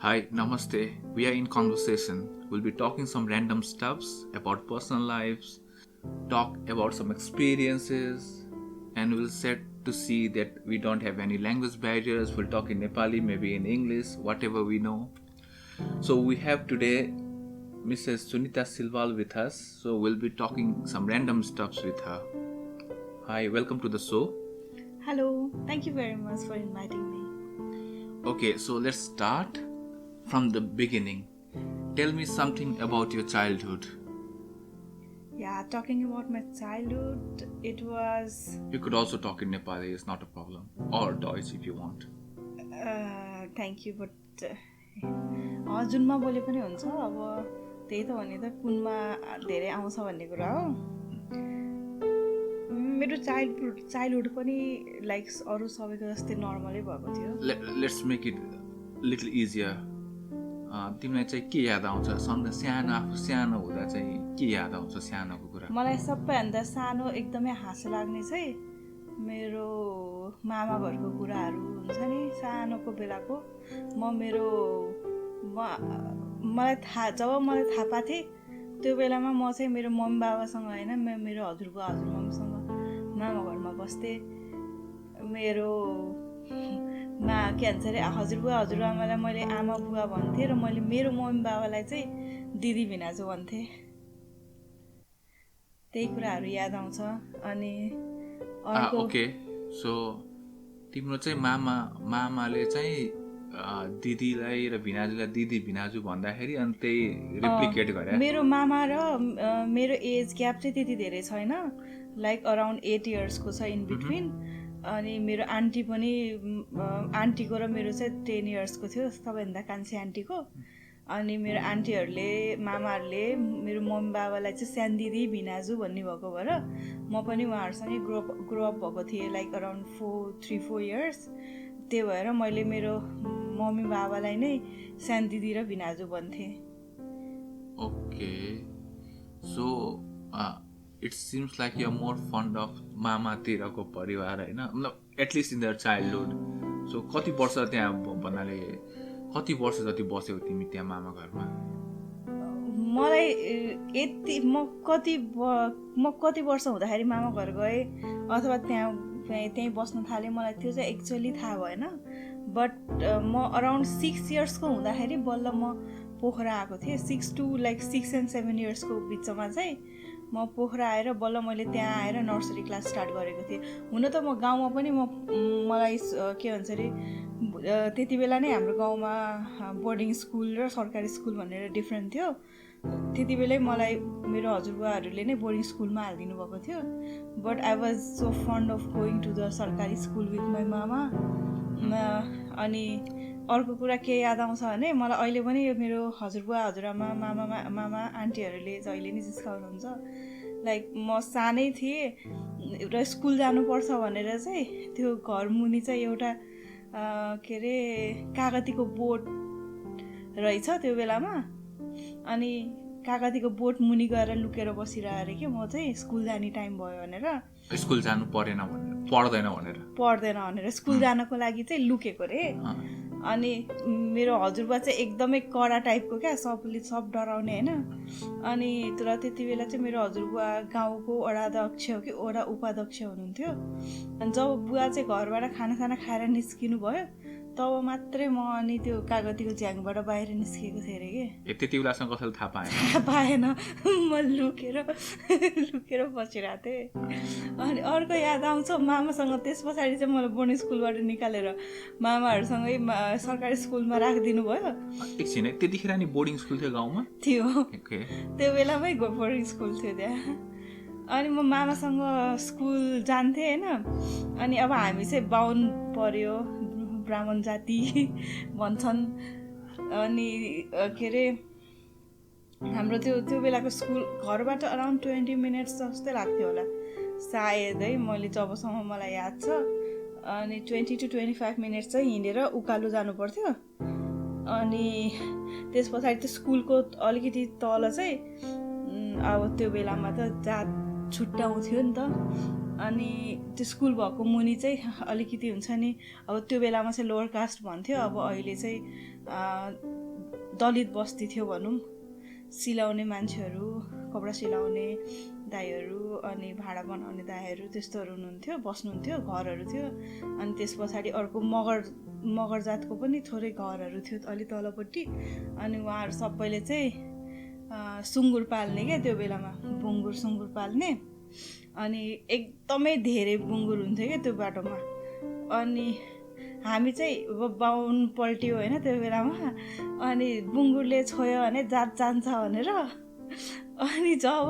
Hi, Namaste. We are in conversation. We'll be talking some random stuffs about personal lives, talk about some experiences, and we'll set to see that we don't have any language barriers. We'll talk in Nepali, maybe in English, whatever we know. So we have today Mrs. Sunita Silval with us. So we'll be talking some random stuffs with her. Hi, welcome to the show. Hello, thank you very much for inviting me. Okay, so let's start from the beginning. Tell me something about your childhood. Yeah, talking about my childhood, it was. You could also talk in Nepali, it's not a problem. Or Deutsch if you want. Thank you, but जुनमा बोले पनि हुन्छ अब त्यही त भने त कुनमा धेरै आउँछ भन्ने कुरा हो मेरो चाइल्डहुड पनि लाइक अरू सबैको जस्तै नर्मलै भएको थियो Let's make it little easier. तिमीलाई चाहिँ के याद आउँछ सानो आफू सानो हुँदा चाहिँ के याद आउँछ सानोको कुरा मलाई सबैभन्दा सानो एकदमै हाँसो लाग्ने चाहिँ मेरो मामा घरको कुराहरू हुन्छ नि सानोको बेलाको मलाई थाहा पाएको थिएँ त्यो बेलामा म चाहिँ मेरो मम्मी बाबासँग होइन मेरो हजुरबुवा हजुरमम्मीसँग मामा घरमा बस्थेँ मेरो के भन्छ अरे हजुरबुवा हजुरआमालाई मैले आमा बुवा भन्थेँ र मैले मेरो मम्मी बाबालाई चाहिँ दिदी भिनाजु भन्थेँ त्यही कुराहरू याद आउँछ अनि ओके सो तिम्रो चाहिँ मामाले चाहिँ दिदीलाई र भिनाजुलाई दिदी भिनाजु भन्दाखेरि अनि त्यही रिप्लिकेट गरे मेरो मामा र मेरो एज ग्याप चाहिँ त्यति धेरै छैन लाइक अराउन्ड 8 इयर्सको छ इन बिट्विन अनि मेरो आन्टी पनि आन्टीको र मेरो चाहिँ 10 इयर्सको थियो सबैभन्दा कान्छी आन्टीको अनि मेरो आन्टीहरूले मामाहरूले मेरो मम्मी बाबालाई चाहिँ सानो दिदी भिनाजु भन्ने भएको भएर म पनि उहाँहरूसँगै ग्रो अप भएको थिएँ लाइक अराउन्ड 3-4 इयर्स त्यही भएर मैले मेरो मम्मी बाबालाई नै सानो दिदी र भिनाजु भन्थेँ okay so it seems like you are more fond of मामातिरको परिवार होइन मतलब at least in their childhood so कति वर्ष त्यहाँ भन्नाले कति वर्ष जति बस्यौ तिमी त्यहाँ मामा घरमा मलाई यति म कति वर्ष हुँदाखेरि मामा घर गएँ अथवा त्यहीँ बस्न थालेँ मलाई त्यो चाहिँ एक्चुअली थाहा भएन बट म अराउन्ड 6 इयर्सको हुँदाखेरि बल्ल म पोखरा आएको थिएँ 6 and 7 इयर्सको बिचमा चाहिँ म पोखरा आएर बल्ल मैले त्यहाँ आएर नर्सरी क्लास स्टार्ट गरेको थिएँ हुन त म गाउँमा पनि मलाई के भन्छ अरे त्यति बेला नै हाम्रो गाउँमा बोर्डिङ स्कुल र सरकारी स्कुल भनेर डिफ्रेन्ट थियो त्यति बेलै मलाई मेरो हजुरबुवाहरूले नै बोर्डिङ स्कुलमा हालिदिनु भएको थियो but I was so fond of going to the sarkari school with my mama अनि अर्को कुरा के याद आउँछ भने मलाई अहिले पनि मेरो हजुरबुवा हजुरआमा मामा आन्टीहरूले जहिले नै जिस्काउनुहुन्छ लाइक म सानै थिएँ र स्कुल जानुपर्छ भनेर चाहिँ त्यो घर मुनि चाहिँ एउटा के अरे कागतीको बोट रहेछ त्यो बेलामा अनि कागतीको बोट मुनि गएर लुकेर बसिरहेको अरे कि म चाहिँ स्कुल जाने टाइम भयो भनेर स्कुल जानु पर्दैन भनेर स्कुल जानको लागि चाहिँ लुकेको रे अनि मेरो हजुरबुवा चाहिँ एकदमै कडा टाइपको क्या सब डराउने होइन अनि तर त्यति बेला चाहिँ मेरो हजुरबुवा गाउँको वडाध्यक्ष हो कि वडा उपाध्यक्ष हुनुहुन्थ्यो अनि जब बुवा चाहिँ घरबाट खाना खाएर निस्किनु भयो तब मात्रै म अनि त्यो कागतीको झ्याङबाट बाहिर निस्किएको थिएँ अरे कि त्यति बेलासँग कसैले थाहा पाएन म लुकेर बसिरहेको थिएँ अनि अर्को याद आउँछ मामासँग त्यस पछाडि चाहिँ मलाई बोर्डिङ स्कुलबाट निकालेर मामाहरूसँगै सरकारी स्कुलमा राखिदिनु भयो एकछिन त्यतिखेर नि बोर्डिङ स्कुल थियो गाउँमा थियो त्यो बेलामै बोर्डिङ स्कुल थियो त्यहाँ अनि म मामासँग स्कुल जान्थेँ होइन अनि अब हामी चाहिँ बाहुन पर्यो ब्राह्मण जाति भन्छन् अनि के अरे हाम्रो त्यो बेलाको स्कुल घरबाट अराउन्ड 20 मिनट्स जस्तै लाग्थ्यो होला सायदै मैले जबसम्म मलाई याद छ अनि 20 to 25 मिनट्स चाहिँ हिँडेर उकालो जानु पर्थ्यो अनि त्यस पछाडि त्यो स्कुलको अलिकति तल चाहिँ अब त्यो बेलामा त जात छुट्याउँथ्यो नि त अनि त्यो स्कुल भएको मुनि चाहिँ अलिकति हुन्छ नि, अब त्यो बेलामा चाहिँ लोवर कास्ट भन्थ्यो, अब अहिले चाहिँ दलित बस्ती थियो भनौँ। सिलाउने मान्छेहरू, कपडा सिलाउने दाईहरू अनि भाडा बनाउने दाईहरू त्यस्तोहरू हुनुहुन्थ्यो, बस्नुहुन्थ्यो, घरहरू थियो। अनि त्यस पछाडि अर्को मगर जातको पनि थोरै घरहरू थियो अलि तलपट्टि। अनि उहाँहरू सबैले चाहिँ सुँगुर पाल्ने क्या त्यो बेलामा, सुँगुर पाल्ने। अनि एकदमै धेरै बुङ्गुर हुन्थ्यो क्या त्यो बाटोमा। अनि हामी चाहिँ बाहुन पल्ट्यो होइन त्यो बेलामा, अनि बुङ्गुरले छोयो भने जात जान्छ भनेर। अनि जब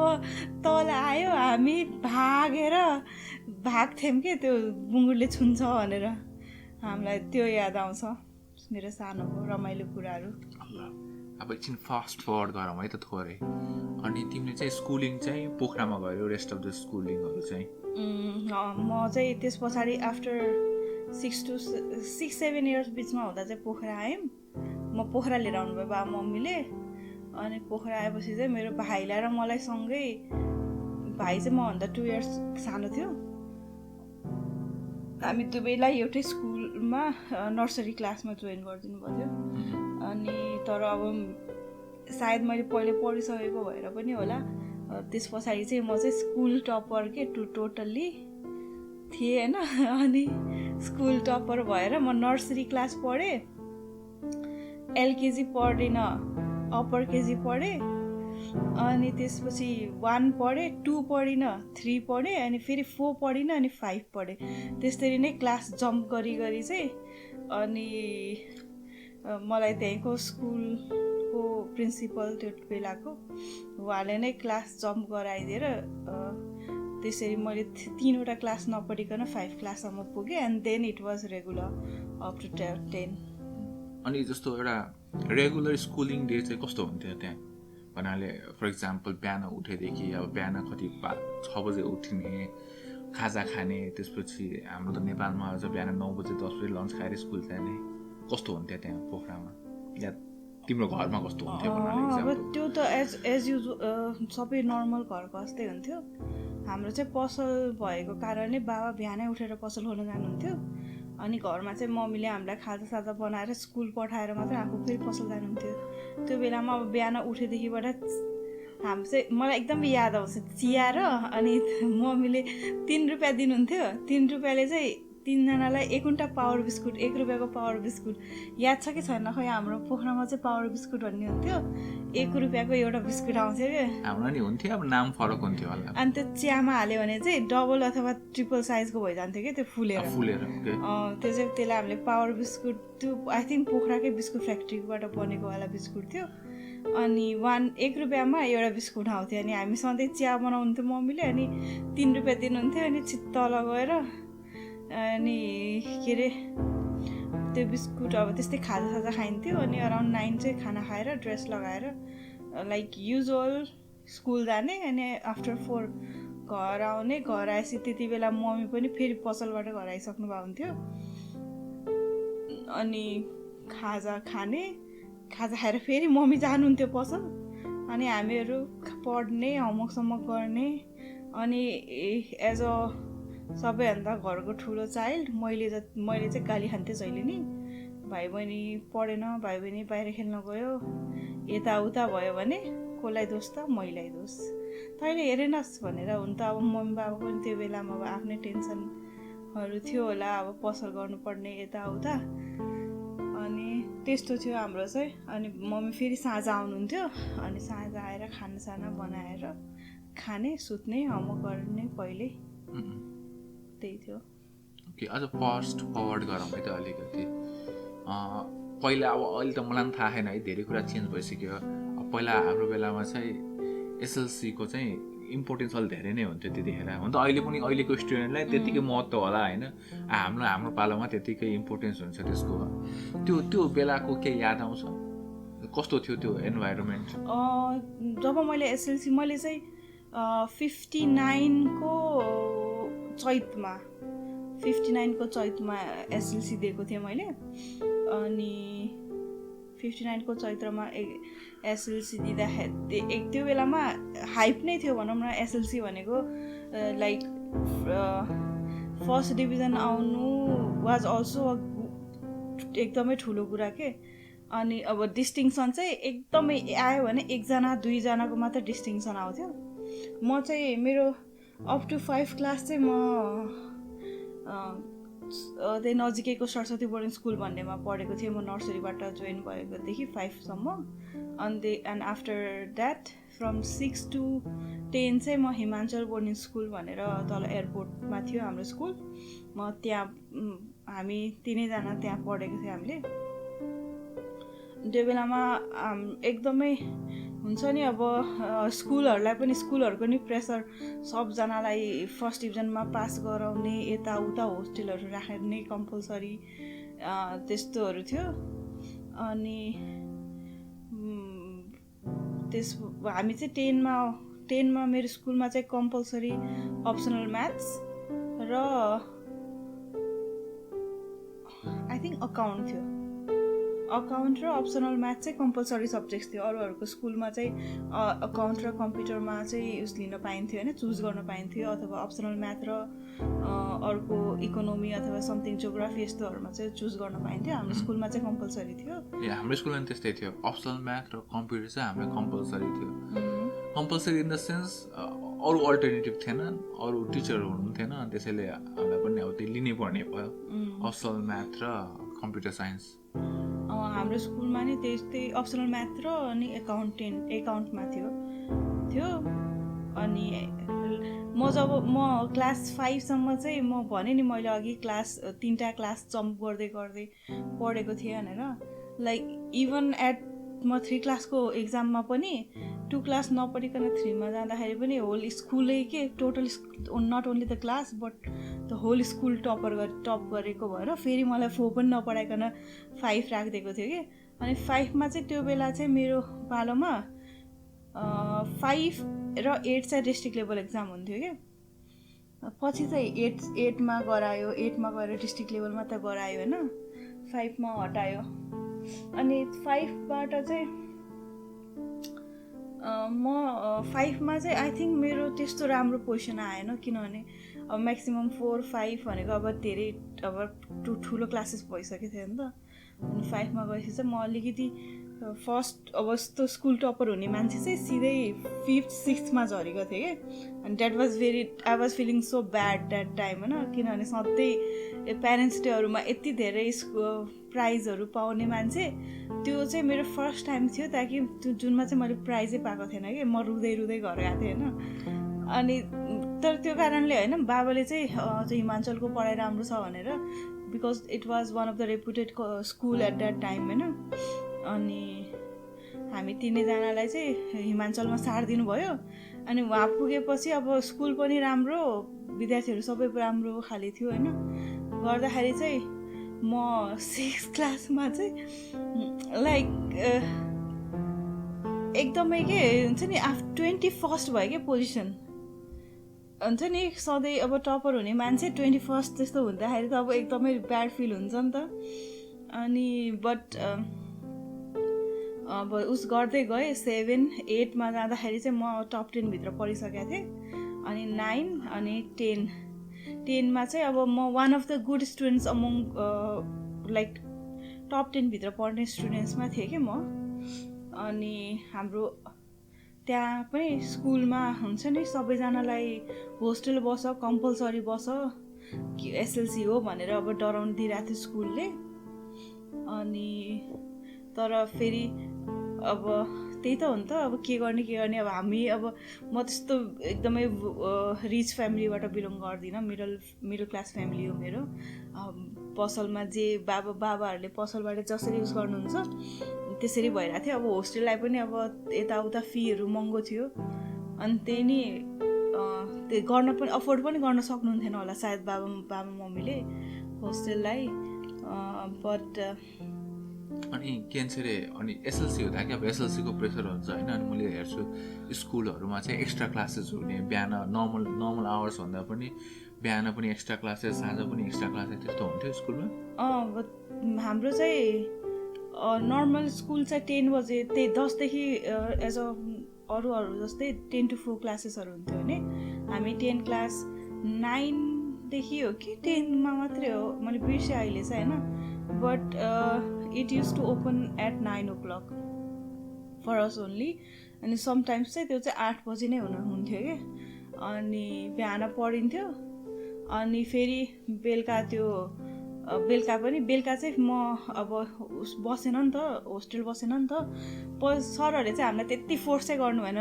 तल आयो हामी भाग्थ्यौँ कि त्यो बुङ्गुरले छुन्छ भनेर। हामीलाई त्यो याद आउँछ मेरो सानोको रमाइलो कुराहरू। अब एकछिन फास्ट फरवर्ड गरौँ है त थोरै। अनि तिमीले चाहिँ स्कुलिङ चाहिँ पोखरामा गयो, रेस्ट अफ द स्कुलिङहरू चाहिँ? म चाहिँ त्यस पछाडि आफ्टर 6-7 इयर्स बिचमा हुँदा चाहिँ पोखरा आयौँ। म पोखरा लिएर आउनुभयो बाबा मम्मीले। अनि पोखरा आएपछि चाहिँ मेरो भाइलाई र मलाई सँगै, भाइ चाहिँ मभन्दा 2 इयर्स सानो थियो, हामी दुवैलाई एउटै स्कुलमा नर्सरी क्लासमा जोइन गरिदिनु भएको थियो। अनि तर अब सायद मैले पहिले पढिसकेको भएर पनि होला, त्यस पछाडि चाहिँ म चाहिँ स्कुल टपर के टोटल्ली थिएँ होइन। अनि स्कुल टपर भएर म नर्सरी क्लास पढेँ, एलकेजी पढिनँ, अप्पर केजी पढेँ। अनि त्यसपछि 1 पढेँ, 2 पढिनँ, 3 पढेँ, अनि फेरि 4 पढिनँ, अनि 5 पढेँ। त्यसरी नै क्लास जम्प गरी चाहिँ अनि मलाई त्यहीँको स्कुलको प्रिन्सिपल त्यो बेलाको उहाँले नै क्लास जम्प गराइदिएर त्यसरी मैले 3वटा क्लास नपढिकन 5 क्लाससम्म पुगेँ। And then it was regular up to 10। अनि जस्तो एउटा रेगुलर स्कुलिङ डे चाहिँ कस्तो हुन्थ्यो त्यहाँ? भन्नाले फर इक्जाम्पल बिहान उठेदेखि अब बिहान कति 6 बजे उठ्ने, खाजा खाने, त्यसपछि हाम्रो त नेपालमा अझ बिहान 9 बजे 10 बजे लन्च खाएर स्कुल जाने, कस्तो हुन्थ्यो त्यहाँ पोखरामा? या तिम्रो घरमा कस्तो हुन्थ्यो? अब त्यो त एज युजुअल सबै नर्मल घरको जस्तै हुन्थ्यो। हाम्रो चाहिँ पसल भएको कारणले बाबा बिहानै उठेर पसल खोल्न जानुहुन्थ्यो। अनि घरमा चाहिँ मम्मीले हामीलाई खाजासाजा बनाएर स्कुल पठाएर मात्रै आफू फेरि पसल जानुहुन्थ्यो। त्यो बेलामा अब बिहान उठेदेखिबाट हामी चाहिँ, मलाई एकदमै याद आउँछ, चिया र अनि मम्मीले 3 रुपियाँ दिनुहुन्थ्यो। 3 रुपियाँले चाहिँ 3जनालाई 1 पावर बिस्कुट, 1 रुपियाँको पावर बिस्कुट। याद छ कि छैन खै, हाम्रो पोखरामा चाहिँ पावर बिस्कुट भन्ने हुन्थ्यो, 1 रुपियाँको एउटा बिस्कुट आउँथ्यो क्या। हाम्रो नि हुन्थ्यो, अब नाम फरक हुन्थ्यो होला। अनि त्यो चियामा हाल्यो भने चाहिँ डबल अथवा ट्रिपल साइजको भइजान्थ्यो क्या त्यो फुलेर। त्यो चाहिँ त्यसलाई हामीले पावर बिस्कुट, त्यो आई थिङ्क पोखराकै बिस्कुट फ्याक्ट्रीबाट बनेको वाला बिस्कुट थियो। अनि 1 रुपियाँमा एउटा बिस्कुट आउँथ्यो। अनि हामी सधैँ चिया बनाउनुहुन्थ्यो मम्मीले, अनि 3 रुपियाँ दिनुहुन्थ्यो। अनि तल गएर अनि के अरे त्यो बिस्कुट अब त्यस्तै खाजासाजा खाइन्थ्यो। अनि अराउन्ड 9 चाहिँ खाना खाएर ड्रेस लगाएर लाइक युजुअल स्कुल जाने। अनि आफ्टर 4 घर आउने। घर आएपछि त्यति बेला मम्मी पनि फेरि पसलबाट घर आइसक्नु भएको हुन्थ्यो। अनि खाजा खाने, खाजा खाएर फेरि मम्मी जानुहुन्थ्यो पसल। अनि हामीहरू पढ्ने, होमवर्कसम्म गर्ने। अनि एज अ सबैभन्दा घरको ठुलो चाइल्ड मैले चाहिँ गाली खान्थेँ जहिले नि। भाइ बहिनी पढेन, भाइ बहिनी बाहिर खेल्न गयो, यताउता भयो भने कसलाई दोष त? मैलाई दोष। तैँले हेरेनस् भनेर। हुन त अब मम्मी बाबा पनि त्यो बेलामा अब आफ्नै टेन्सनहरू थियो होला, अब पसल गर्नुपर्ने यताउता। अनि त्यस्तो थियो हाम्रो चाहिँ। अनि मम्मी फेरि साँझ आउनुहुन्थ्यो। अनि साँझ आएर खानासाना बनाएर खाने, सुत्ने, होमवर्क गर्ने पहिले। त्यही थियो। ओके, अझ फास्ट फरवर्ड गरौँ है त अलिकति। पहिला अब अहिले त मलाई पनि थाहा छैन है, धेरै कुरा चेन्ज भइसक्यो। पहिला हाम्रो बेलामा चाहिँ एसएलसीको चाहिँ इम्पोर्टेन्स अलिक धेरै नै हुन्थ्यो त्यतिखेर। हुन त अहिले पनि अहिलेको स्टुडेन्टलाई त्यतिकै महत्त्व होला होइन, हाम्रो पालोमा त्यतिकै इम्पोर्टेन्स हुन्छ त्यसको। त्यो बेलाको केही याद आउँछ? कस्तो थियो त्यो इन्भाइरोमेन्ट? जब मैले एसएलसी, मैले चाहिँ 59को चैतमा एसएलसी दिएको थिएँ मैले। अनि 59को चैत्रमा एसएलसी दिँदाखेरि त्यो बेलामा हाइप नै थियो भनौँ न। एसएलसी भनेको लाइक फर्स्ट डिभिजन आउनु वाज अल्सो एकदमै ठुलो कुरा के। अनि अब डिस्टिङसन चाहिँ एकदमै आयो भने 1जना 2जनाको मात्र डिस्टिङसन आउँथ्यो। म चाहिँ मेरो अप टु 5 क्लास चाहिँ म त्यही नजिकैको सरस्वती बोर्डिङ स्कुल भन्नेमा पढेको थिएँ। म नर्सरीबाट जोइन भएकोदेखि 5सम्म। And after that from 6 to 10 चाहिँ म हिमाञ्चल बोर्डिङ स्कुल भनेर तल एयरपोर्टमा थियो हाम्रो स्कुल। म त्यहाँ हामी 3जना त्यहाँ पढेको थियो हामीले। त्यो बेलामा एकदमै हुन्छ नि अब स्कुलहरूलाई पनि स्कुलहरूको नि प्रेसर, सबजनालाई फर्स्ट डिभिजनमा पास गराउने, यताउता होस्टेलहरू राख्ने कम्पलसरी त्यस्तोहरू थियो। अनि हामी चाहिँ 10मा मेरो स्कुलमा चाहिँ कम्पलसरी अप्सनल म्याथ्स र आई थिङ्क अकाउन्ट थियो। अकाउन्ट र अप्सनल म्याथ चाहिँ कम्पलसरी सब्जेक्ट्स थियो। अरूहरूको स्कुलमा चाहिँ अकाउन्ट र कम्प्युटरमा चाहिँ उस लिन पाइन्थ्यो होइन, चुज गर्न पाइन्थ्यो, अथवा अप्सनल म्याथ र अर्को इकोनोमी अथवा समथिङ जियोग्राफी यस्तोहरूमा चाहिँ चुज गर्न पाइन्थ्यो। हाम्रो स्कुलमा चाहिँ कम्पलसरी थियो। हाम्रो स्कुलमा पनि त्यस्तै थियो। अप्सनल म्याथ र कम्प्युटर चाहिँ हाम्रो कम्पलसरी थियो। कम्पलसरी इन द सेन्स अरू अल्टरनेटिभ थिएन, अरू टिचरहरू हुनुहुन्थेन, त्यसैले हामीलाई पनि अब त्यो लिनै पर्ने भयो अप्सनल म्याथ र कम्प्युटर साइन्स। हाम्रो स्कुलमा नि त्यस्तै अप्सनल म्याथ र अनि एकाउन्टमा थियो। अनि म क्लास 5सम्म चाहिँ म भने नि मैले अघि 3टा क्लास जम्प गर्दै पढेको थिएँ भनेर। लाइक इभन एट म 3 क्लासको एक्जाममा पनि 2 क्लास नपढिकन 3मा जाँदाखेरि पनि होल स्कुलै के total not only the class but the whole school top गरेको भएर फेरि मलाई 4 पनि नपढाइकन 5 राखिदिएको थियो कि। अनि 5मा चाहिँ त्यो बेला चाहिँ मेरो पालोमा 5 र 8 चाहिँ डिस्ट्रिक्ट लेभल एक्जाम हुन्थ्यो कि। पछि चाहिँ 8मा गरायो, 8मा गएर डिस्ट्रिक्ट लेभलमा त गरायो होइन, 5मा हटायो। अनि 5बाट चाहिँ म 5मा चाहिँ आई थिङ्क मेरो त्यस्तो राम्रो पोजिसन आएन, किनभने अब म्याक्सिमम् 4, 5 भनेको अब धेरै अब ठुलो क्लासेस भइसकेको थियो नि त। अनि 5मा गएपछि चाहिँ म अलिकति फर्स्ट अब यस्तो स्कुल टपर हुने मान्छे चाहिँ सिधै 5th 6thमा झरेको थिएँ कि। अनि that was I was feeling so bad that time होइन, किनभने सधैँ प्यारेन्ट्स डेहरूमा यति धेरै प्राइजहरू पाउने मान्छे, त्यो चाहिँ मेरो फर्स्ट टाइम थियो ताकि जुनमा चाहिँ मैले प्राइजै पाएको थिएन कि। म रुँदै घर गएको थिएँ होइन। अनि तर त्यो कारणले होइन, बाबाले चाहिँ हिमाञ्चलको पढाइ राम्रो छ भनेर, because it was one of the reputed school at that time होइन। अनि हामी 3जनालाई चाहिँ हिमाञ्चलमा सारिदिनु भयो। अनि वहाँ पुगेपछि अब स्कुल पनि राम्रो, विद्यार्थीहरू सबै राम्रो खाले थियो होइन। गर्दाखेरि चाहिँ म 6th क्लासमा चाहिँ लाइक एकदमै के हुन्छ नि 21st भयो क्या पोजिसन। हुन्छ नि सधैँ अब टपर हुने मान्छे 21st त्यस्तो हुँदाखेरि त अब एकदमै ब्याड फिल हुन्छ नि त। अनि बट अब उस गर्दै गएँ 7, 8मा जाँदाखेरि चाहिँ म टप 10 भित्र पढिसकेको थिएँ। अनि 9 अनि 10मा चाहिँ अब म one of the good students among like top 10 भित्र पढ्ने स्टुडेन्ट्समा थिएँ कि म। अनि हाम्रो त्यहाँ पनि स्कुलमा हुन्छ नि सबैजनालाई होस्टेल बस, कम्पलसरी बस, एसएलसी हो भनेर अब डराउनु दिइरहेको थियो स्कुलले। अनि तर फेरि अब त्यही त हो नि त, अब के गर्ने अब हामी अब म त्यस्तो एकदमै रिच फ्यामिलीबाट बिलोङ गर्दिनँ, मिडल क्लास फ्यामिली हो मेरो। पसलमा जे बाबाहरूले पसलबाट जसरी युज गर्नुहुन्छ त्यसरी भइरहेको थियो। अब होस्टेललाई पनि अब यताउता फीहरू महँगो थियो। अनि त्यही नि त्यो गर्न पनि अफोर्ड पनि गर्न सक्नुहुन्थेन होला सायद बाबा मम्मीले होस्टेललाई। बट अनि के भन्छ अरे, अनि एसएलसी हुँदा कि अब एसएलसीको प्रेसर हुन्छ होइन। अनि मैले हेर्छु स्कुलहरूमा चाहिँ एक्स्ट्रा क्लासेस हुने, बिहान नर्मल आवर्स भन्दा पनि बिहान पनि एक्स्ट्रा क्लासेस, साँझ पनि एक्स्ट्रा क्लासेस त्यस्तो हुन्थ्यो स्कुलमा। हाम्रो चाहिँ नर्मल स्कुल चाहिँ 10 बजे, त्यही 10 देखि एज अ अरू जस्तै 10 to 4 क्लासेसहरू हुन्थ्यो भने हामी 10 क्लास 9देखि हो कि 10मा मात्रै हो, मैले बिर्सेँ अहिले चाहिँ होइन, but it use to open at 9 o'clock for us only. अनि समटाइम्स चाहिँ त्यो चाहिँ 8 बजी नै हुन्थ्यो कि, अनि बिहान पढिन्थ्यो, अनि फेरि बेलुका चाहिँ म अब बसेन नि त, होस्टेल बसेन नि त, सरहरूले चाहिँ हामीलाई त्यति फोर्स चाहिँ गर्नु भएन,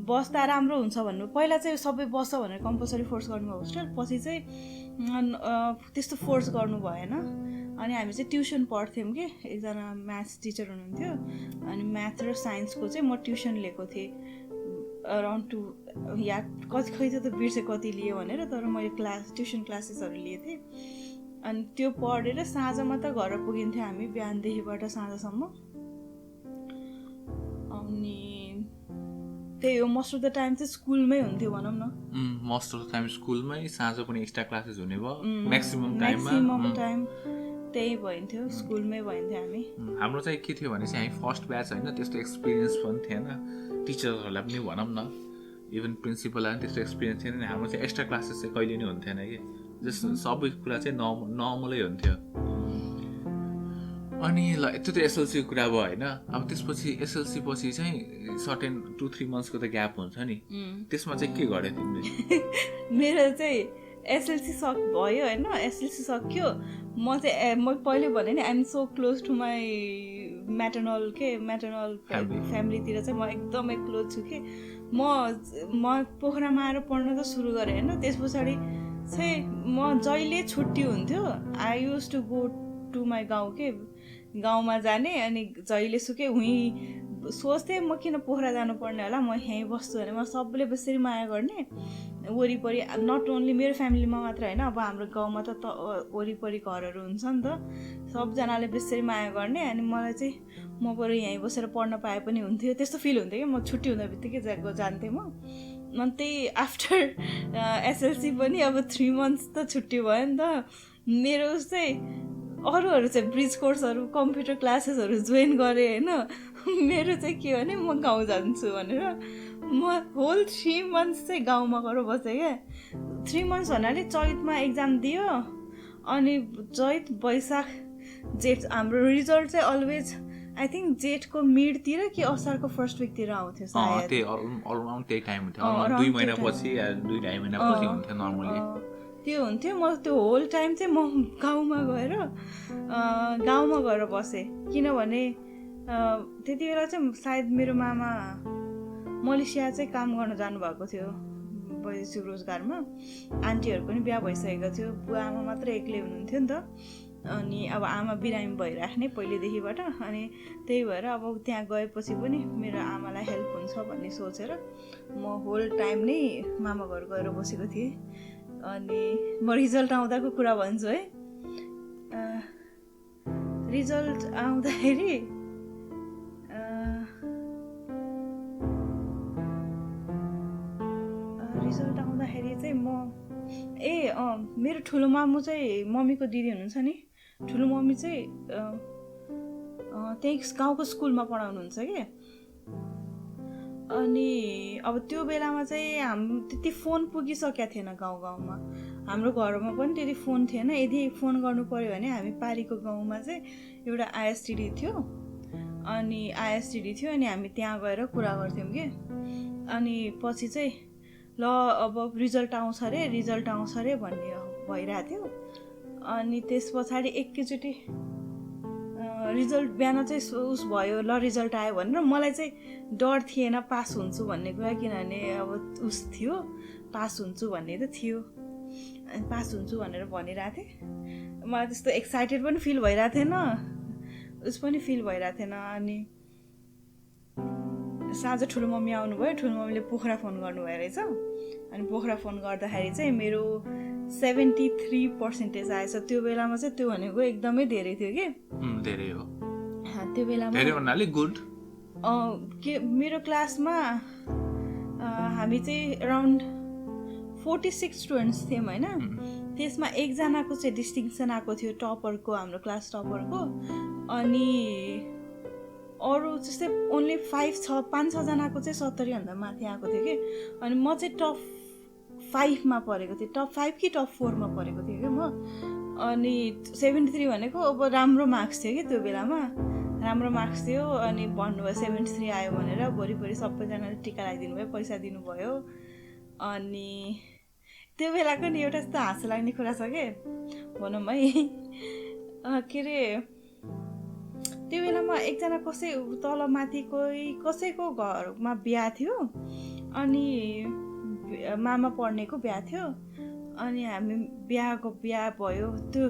बस्दा राम्रो हुन्छ भन्नु, पहिला चाहिँ सबै बस्छ भनेर कम्पलसरी फोर्स गर्नुभयो होस्टेल, पछि चाहिँ त्यस्तो फोर्स गर्नु भएन। अनि हामी चाहिँ ट्युसन पढ्थ्यौँ कि, एकजना म्याथ्स टिचर हुनुहुन्थ्यो, अनि म्याथ र साइन्सको चाहिँ म ट्युसन लिएको थिएँ अराउन्ड 2 या खै त बिर्सेँ कति लिएँ भनेर, तर मैले ट्युसन क्लासेसहरू लिएको थिएँ। अनि त्यो पढेर साँझमा त घर पुगिन्थ्यो हामी, बिहानदेखिबाट साँझसम्म। अनि त्यही हो, मोस्ट अफ द टाइम चाहिँ स्कुलमै हुन्थ्यो भनौँ न। मोस्ट अफ द टाइम स्कुलमै, साँझ पनि एक्स्ट्रा क्लासेस हुने भयो, म्याक्सिमम टाइम त्यही भइन्थ्यो, स्कुलमै भइन्थ्यो हामी। हाम्रो चाहिँ के थियो भने चाहिँ हामी फर्स्ट ब्याच होइन, त्यस्तो एक्सपिरियन्स पनि थिएन, टिचरहरूलाई पनि भनौँ न, इभन प्रिन्सिपललाई पनि त्यस्तो एक्सपिरियन्स थिएन। हाम्रो चाहिँ एक्स्ट्रा क्लासेस चाहिँ कहिले नै हुन्थेन कि, जस्तो सबै कुरा चाहिँ नर्मलै हुन्थ्यो। अनि ल त्यो त एसएलसीको कुरा भयो होइन। अब त्यसपछि एसएलसी पछि चाहिँ सर्टेन 2-3 मन्थ्सको त ग्याप हुन्छ नि, त्यसमा चाहिँ के गर्यो तिमीले? मेरो चाहिँ एसएलसी भयो होइन, एसएलसी सक्यो, म पहिले भने नि I'm so close to my maternal फ्यामिलीतिर चाहिँ म एकदमै क्लोज छु कि। म पोखरामा आएर पढ्न त सुरु गरेँ होइन, त्यस पछाडि चाहिँ म जहिले छुट्टी हुन्थ्यो I use to go to my gaun के, गाउँमा जाने, अनि जहिले सुकै उहीँ सोच्थेँ म किन पोखरा जानुपर्ने होला, म यहीँ बस्छु भने। म सबैले बेसरी माया गर्ने, वरिपरि नट ओन्ली मेरो फ्यामिलीमा मात्र होइन, अब हाम्रो गाउँमा त वरिपरि घरहरू हुन्छ नि त, सबजनाले बेसरी माया गर्ने। अनि मलाई चाहिँ म बरु यहीँ बसेर पढ्न पाए पनि हुन्थ्यो, त्यस्तो फिल हुन्थ्यो कि। म छुट्टी हुँदा बित्तिकै जान्थेँ म। अनि त्यही आफ्टर एसएलसी पनि अब 3 मन्थ्स त छुट्टी भयो नि त। मेरो चाहिँ अरूहरू चाहिँ ब्रिज कोर्सहरू, कम्प्युटर क्लासेसहरू जोइन गरेँ होइन, मेरो चाहिँ के भने म गाउँ जान्छु भनेर म होल 3 मन्थ्स चाहिँ गाउँमा गएर बसेँ क्या। 3 मन्थ्स भन्नाले चैतमा एक्जाम दियो, अनि चैत, वैशाख, जेठ, हाम्रो रिजल्ट चाहिँ अलवेज आई थिङ्क जेठको मिडतिर कि असारको फर्स्ट विकतिर आउँथ्यो सायद। त्यही टाइम हुन्थ्यो, 2 महिनापछि या 2-2.5 महिनापछि हुन्थ्यो नर्मली। त्यो हुन्थ्यो। म त्यो होल टाइम चाहिँ म गाउँमा गएर बसेँ, किनभने त्यति बेला चाहिँ सायद मेरो मामा मलेसिया चाहिँ काम गर्न जानुभएको थियो वैदेशिक रोजगारमा, आन्टीहरू पनि बिहा भइसकेको थियो, बुवा आमा मात्रै एक्लै हुनुहुन्थ्यो नि त। अनि अब आमा बिरामी भइराख्ने पहिलेदेखिबाट, अनि त्यही भएर अब त्यहाँ गएपछि पनि मेरो आमालाई हेल्प हुन्छ भन्ने सोचेर म होल टाइम नै मामा घर गएर बसेको थिएँ। अनि म रिजल्ट आउँदाको कुरा भन्छु है। रिजल्ट आउँदाखेरि चाहिँ म मेरो ठुलो मामु चाहिँ मम्मीको दिदी हुनुहुन्छ नि, ठुलो मम्मी चाहिँ त्यही गाउँको स्कुलमा पढाउनुहुन्छ कि। अनि अब त्यो बेलामा चाहिँ त्यति फोन पुगिसकेको थिएन गाउँमा, हाम्रो घरमा पनि त्यति फोन थिएन। यदि फोन गर्नु पर्यो भने हामी पारीको गाउँमा चाहिँ एउटा आइएसटिडी थियो, अनि हामी त्यहाँ गएर कुरा गर्थ्यौँ कि। अनि पछि चाहिँ ल अब रिजल्ट आउँछ अरे भन्ने भइरहेको थियो। अनि त्यस पछाडि एकैचोटि रिजल्ट बिहान चाहिँ उस भयो, ल रिजल्ट आयो भनेर मलाई चाहिँ डर थिएन पास हुन्छु भन्ने कुरा, किनभने अब उस थियो, पास हुन्छु भन्ने त थियो, पास हुन्छु भनेर भनिरहेको थिएँ। मलाई त्यस्तो एक्साइटेड पनि फिल भइरहेको थिएन, उस पनि फिल भइरहेको थिएन। अनि साँझ ठुलो मम्मी आउनुभयो, ठुलो मम्मीले पोखरा फोन गर्नुभयो रहेछ। अनि पोखरा फोन गर्दाखेरि चाहिँ मेरो 73% आएछ। त्यो बेलामा चाहिँ त्यो भनेको एकदमै धेरै थियो कि, धेरै हो त्यो बेलामा, धेरै भन्नाले गुड। के मेरो क्लासमा हामी चाहिँ अराउन्ड 46 स्टुडेन्ट्स थियौँ होइन। त्यसमा एकजनाको चाहिँ डिस्टिङसन आएको थियो, टपरको, हाम्रो क्लास टपरको। अनि अरू जस्तै ओन्ली 5-6 जनाको चाहिँ 70 भन्दा माथि आएको थियो कि। अनि म चाहिँ टप 5मा परेको थिएँ, टप 5 कि टप 4मा परेको थिएँ क्या म। अनि 73 भनेको अब राम्रो मार्क्स थियो कि त्यो बेलामा, राम्रो मार्क्स थियो। अनि भन्नुभयो 73 आयो भनेर, वरिपरि सबैजनाले टिका लगाइदिनु भयो, पैसा दिनुभयो। अनि त्यो बेलाको नि एउटा यस्तो हाँसो लाग्ने कुरा छ के भनौँ है, के अरे त्यो बेलामा एकजना तल माथि कसैको घरमा बिहा थियो, अनि मामा पढ्नेको बिहा थियो। अनि हामी बिहा भयो, त्यो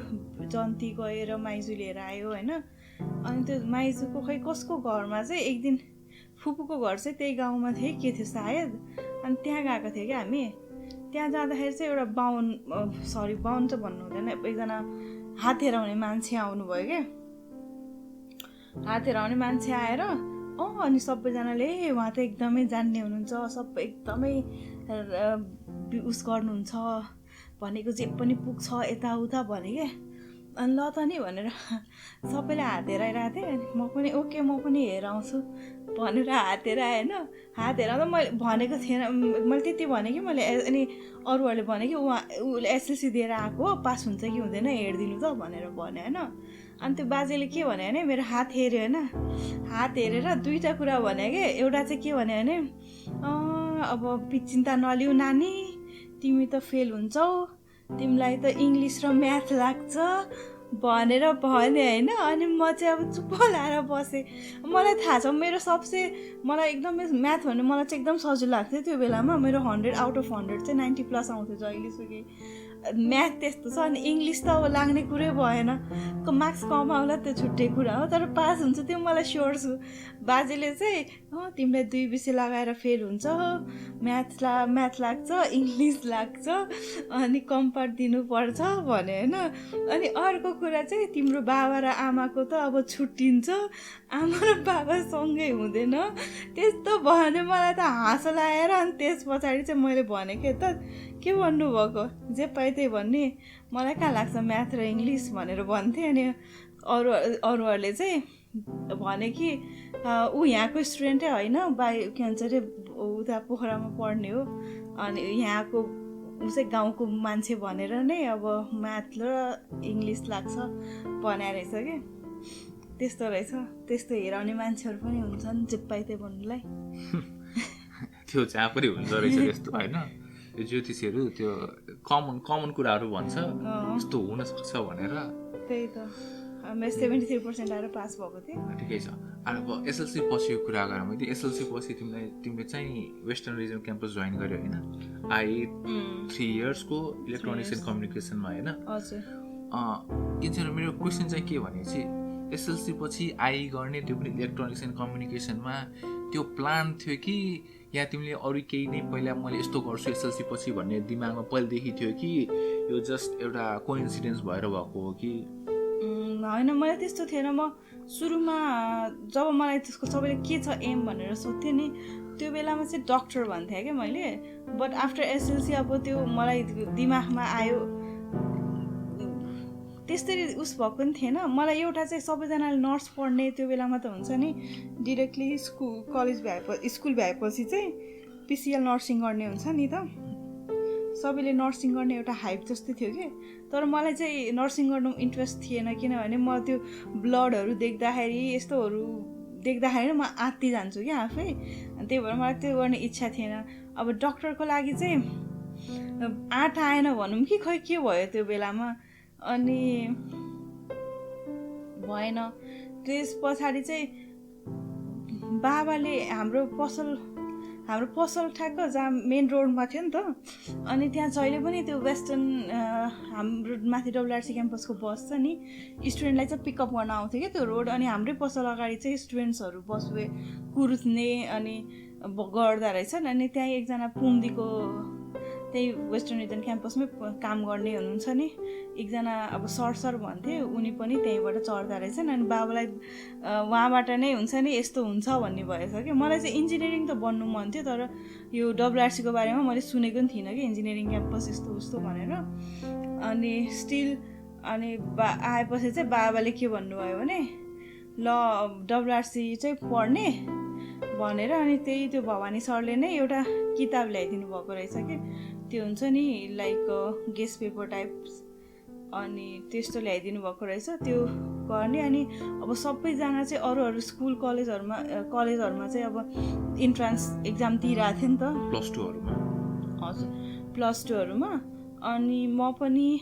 जन्ती गएर माइजू लिएर आयो होइन। अनि त्यो माइजूको कसको घरमा चाहिँ एक दिन फुपूको घर चाहिँ त्यही गाउँमा थियो के थियो सायद। अनि त्यहाँ गएको थियो क्या हामी। त्यहाँ जाँदाखेरि चाहिँ एउटा बाहुन चाहिँ भन्नु हुँदैन, एकजना हात हेराउने मान्छे आउनुभयो क्या। हात हेराउने मान्छे आएर अनि सबैजनाले उहाँ त एकदमै जान्ने हुनुहुन्छ, सबै एकदमै उस गर्नुहुन्छ, भनेको जे पनि पुग्छ यताउता भने क्या। अनि ल त नि भनेर सबैले हात हेराइरहेको थिएँ। अनि म पनि ओके म पनि हेराउँछु भनेर हात हेराएँ होइन। हात हेराउँदा मैले भनेको थिएन, मैले त्यति भने कि मैले। अनि अरूहरूले भने कि उसले एसएलसी दिएर आएको हो, पास हुन्छ कि हुँदैन हेरिदिनु त भनेर भने होइन। अनि त्यो बाजेले के भने भने मेरो हात हेऱ्यो होइन, हात हेरेर दुईवटा कुरा भने कि। एउटा चाहिँ के भने भने अब चिन्ता नलिऊ नानी, तिमी त फेल हुन्छौ, तिमीलाई त इङ्ग्लिस र म्याथ लाग्छ भनेर भने होइन। अनि म चाहिँ अब चुप्प लाएर बसेँ। मलाई थाहा छ मेरो मलाई एकदमै म्याथ भन्ने मलाई चाहिँ एकदम सजिलो लाग्थ्यो त्यो बेलामा। मेरो 100 आउट अफ 100 चाहिँ 90+ आउँथ्यो जहिलेसुकै। म्याथ त्यस्तो छ। अनि इङ्ग्लिस त अब लाग्ने कुरै भएन, मार्क्स कम आउला त्यो छुट्टै कुरा हो, तर पास हुन्छ त्यो मलाई स्योर छु। बाजेले चाहिँ तिमीलाई 2 विषय लगाएर फेल हुन्छ, म्याथ लाग्छ, इङ्ग्लिस लाग्छ, अनि कम्पार्ट दिनुपर्छ भने होइन। अनि अर्को कुरा चाहिँ तिम्रो बाबा र आमाको त अब छुट्टिन्छ, आमा र बाबा सँगै हुँदैन, त्यस्तो भने मलाई त हाँसो लागेर। अनि त्यस पछाडि चाहिँ मैले भने त के भन्नुभएको, जे पाएँ त्यही भन्ने, मलाई कहाँ लाग्छ म्याथ र इङ्ग्लिस भनेर भन्थेँ। अनि अरूहरूले चाहिँ भने कि ऊ यहाँको स्टुडेन्टै होइन, के भन्छ अरे उता पोखरामा पढ्ने हो, अनि यहाँको ऊ चाहिँ गाउँको मान्छे भनेर नै अब म्याथ र इङ्ग्लिस लाग्छ भने रहेछ कि। त्यस्तो रहेछ, त्यस्तो हेराउने मान्छेहरू पनि हुन्छन् जे पाएँ त्यही भन्नुलाई। त्यो जहाँ पनि हुन्छ रहेछ त्यस्तो होइन। त्यो ज्योतिषीहरू त्यो कमन कुराहरू भन्छ, यस्तो हुनसक्छ भनेर। त्यही त मेरो 73% आएर पास भएको थियो। ठिकै छ। अब एसएलसी पछिको कुरा गरौँ। मैले एसएलसी पछि तिमीले चाहिँ वेस्टर्न रिजन क्याम्पस जोइन गर्यो होइन, आई 3 इयर्सको इलेक्ट्रोनिक्स एन्ड कम्युनिकेसनमा होइन। हजुर। के चाहिँ मेरो क्वेसन चाहिँ के भनेपछि एसएलसी पछि आई गर्ने त्यो पनि इलेक्ट्रोनिक्स एन्ड कम्युनिकेसनमा त्यो प्लान थियो कि या तिमीले अरू केही नै पहिला मैले यस्तो गर्छु एसएलसी पछि भन्ने दिमागमा पहिलेदेखि थियो कि यो जस्ट एउटा कोइन्सिडेन्स भएर भएको हो कि? होइन, मलाई त्यस्तो थिएन। म सुरुमा जब मलाई त्यसको सबैले के छ एम भनेर सोध्थेँ नि, त्यो बेलामा चाहिँ डक्टर भन्थेँ क्या मैले। बट आफ्टर एसएलसी अब त्यो मलाई दिमागमा आयो, त्यस्तरी उस भएको पनि थिएन। मलाई एउटा चाहिँ सबैजनाले नर्स पढ्ने त्यो बेलामा त हुन्छ नि, डिरेक्टली स्कुल भएपछि चाहिँ पिसिएल नर्सिङ गर्ने हुन्छ नि त, सबैले नर्सिङ गर्ने एउटा हाइप जस्तै थियो कि। तर मलाई चाहिँ नर्सिङ गर्नु इन्ट्रेस्ट थिएन, किनभने म त्यो ब्लडहरू देख्दाखेरि यस्तोहरू देख्दाखेरि म आत्ति जान्छु क्या आफै। त्यही भएर मलाई त्यो गर्ने इच्छा थिएन। अब डक्टरको लागि चाहिँ आँट आएन भनौँ कि खै के भयो त्यो बेलामा, अनि भएन। त्यस पछाडि चाहिँ बाबाले हाम्रो पसल ठ्याक्क जहाँ मेन रोडमा थियो नि त, अनि त्यहाँ जहिले पनि त्यो वेस्टर्न हाम्रो माथि डब्लुआरसी क्याम्पसको बस छ नि, स्टुडेन्टलाई चाहिँ पिकअप गर्न आउँथ्यो क्या त्यो रोड। अनि हाम्रै पसल अगाडि चाहिँ स्टुडेन्ट्सहरू कुर्ने अनि गर्दा रहेछन्। अनि त्यहाँ एकजना पुम्दीको त्यही वेस्टर्न रिजन क्याम्पसमै काम गर्ने हुनुहुन्छ नि एकजना, अब सर भन्थे, उनी पनि त्यहीँबाट चढ्दा रहेछन्। अनि बाबालाई उहाँबाट नै हुन्छ नि यस्तो हुन्छ भन्ने भएछ कि। मलाई चाहिँ इन्जिनियरिङ त बन्नु मन थियो, तर यो डब्लुआरसीको बारेमा मैले सुनेको पनि थिइनँ कि इन्जिनियरिङ क्याम्पस यस्तो उस्तो भनेर। अनि स्टिल अनि आएपछि चाहिँ बाबाले के भन्नुभयो भने ल डब्लुआरसी चाहिँ पढ्ने भनेर, अनि त्यही त्यो भवानी सरले नै एउटा किताब ल्याइदिनु भएको रहेछ कि। त्यो हुन्छ नि लाइक गेस्ट पेपर टाइप्स, अनि त्यस्तो ल्याइदिनु भएको रहेछ। त्यो गर्ने अनि अब सबैजना चाहिँ अरू स्कुल कलेजहरूमा चाहिँ अब इन्ट्रान्स एक्जाम दिइरहेको थियो नि त +2हरूमा। हजुर +2हरूमा। अनि म पनि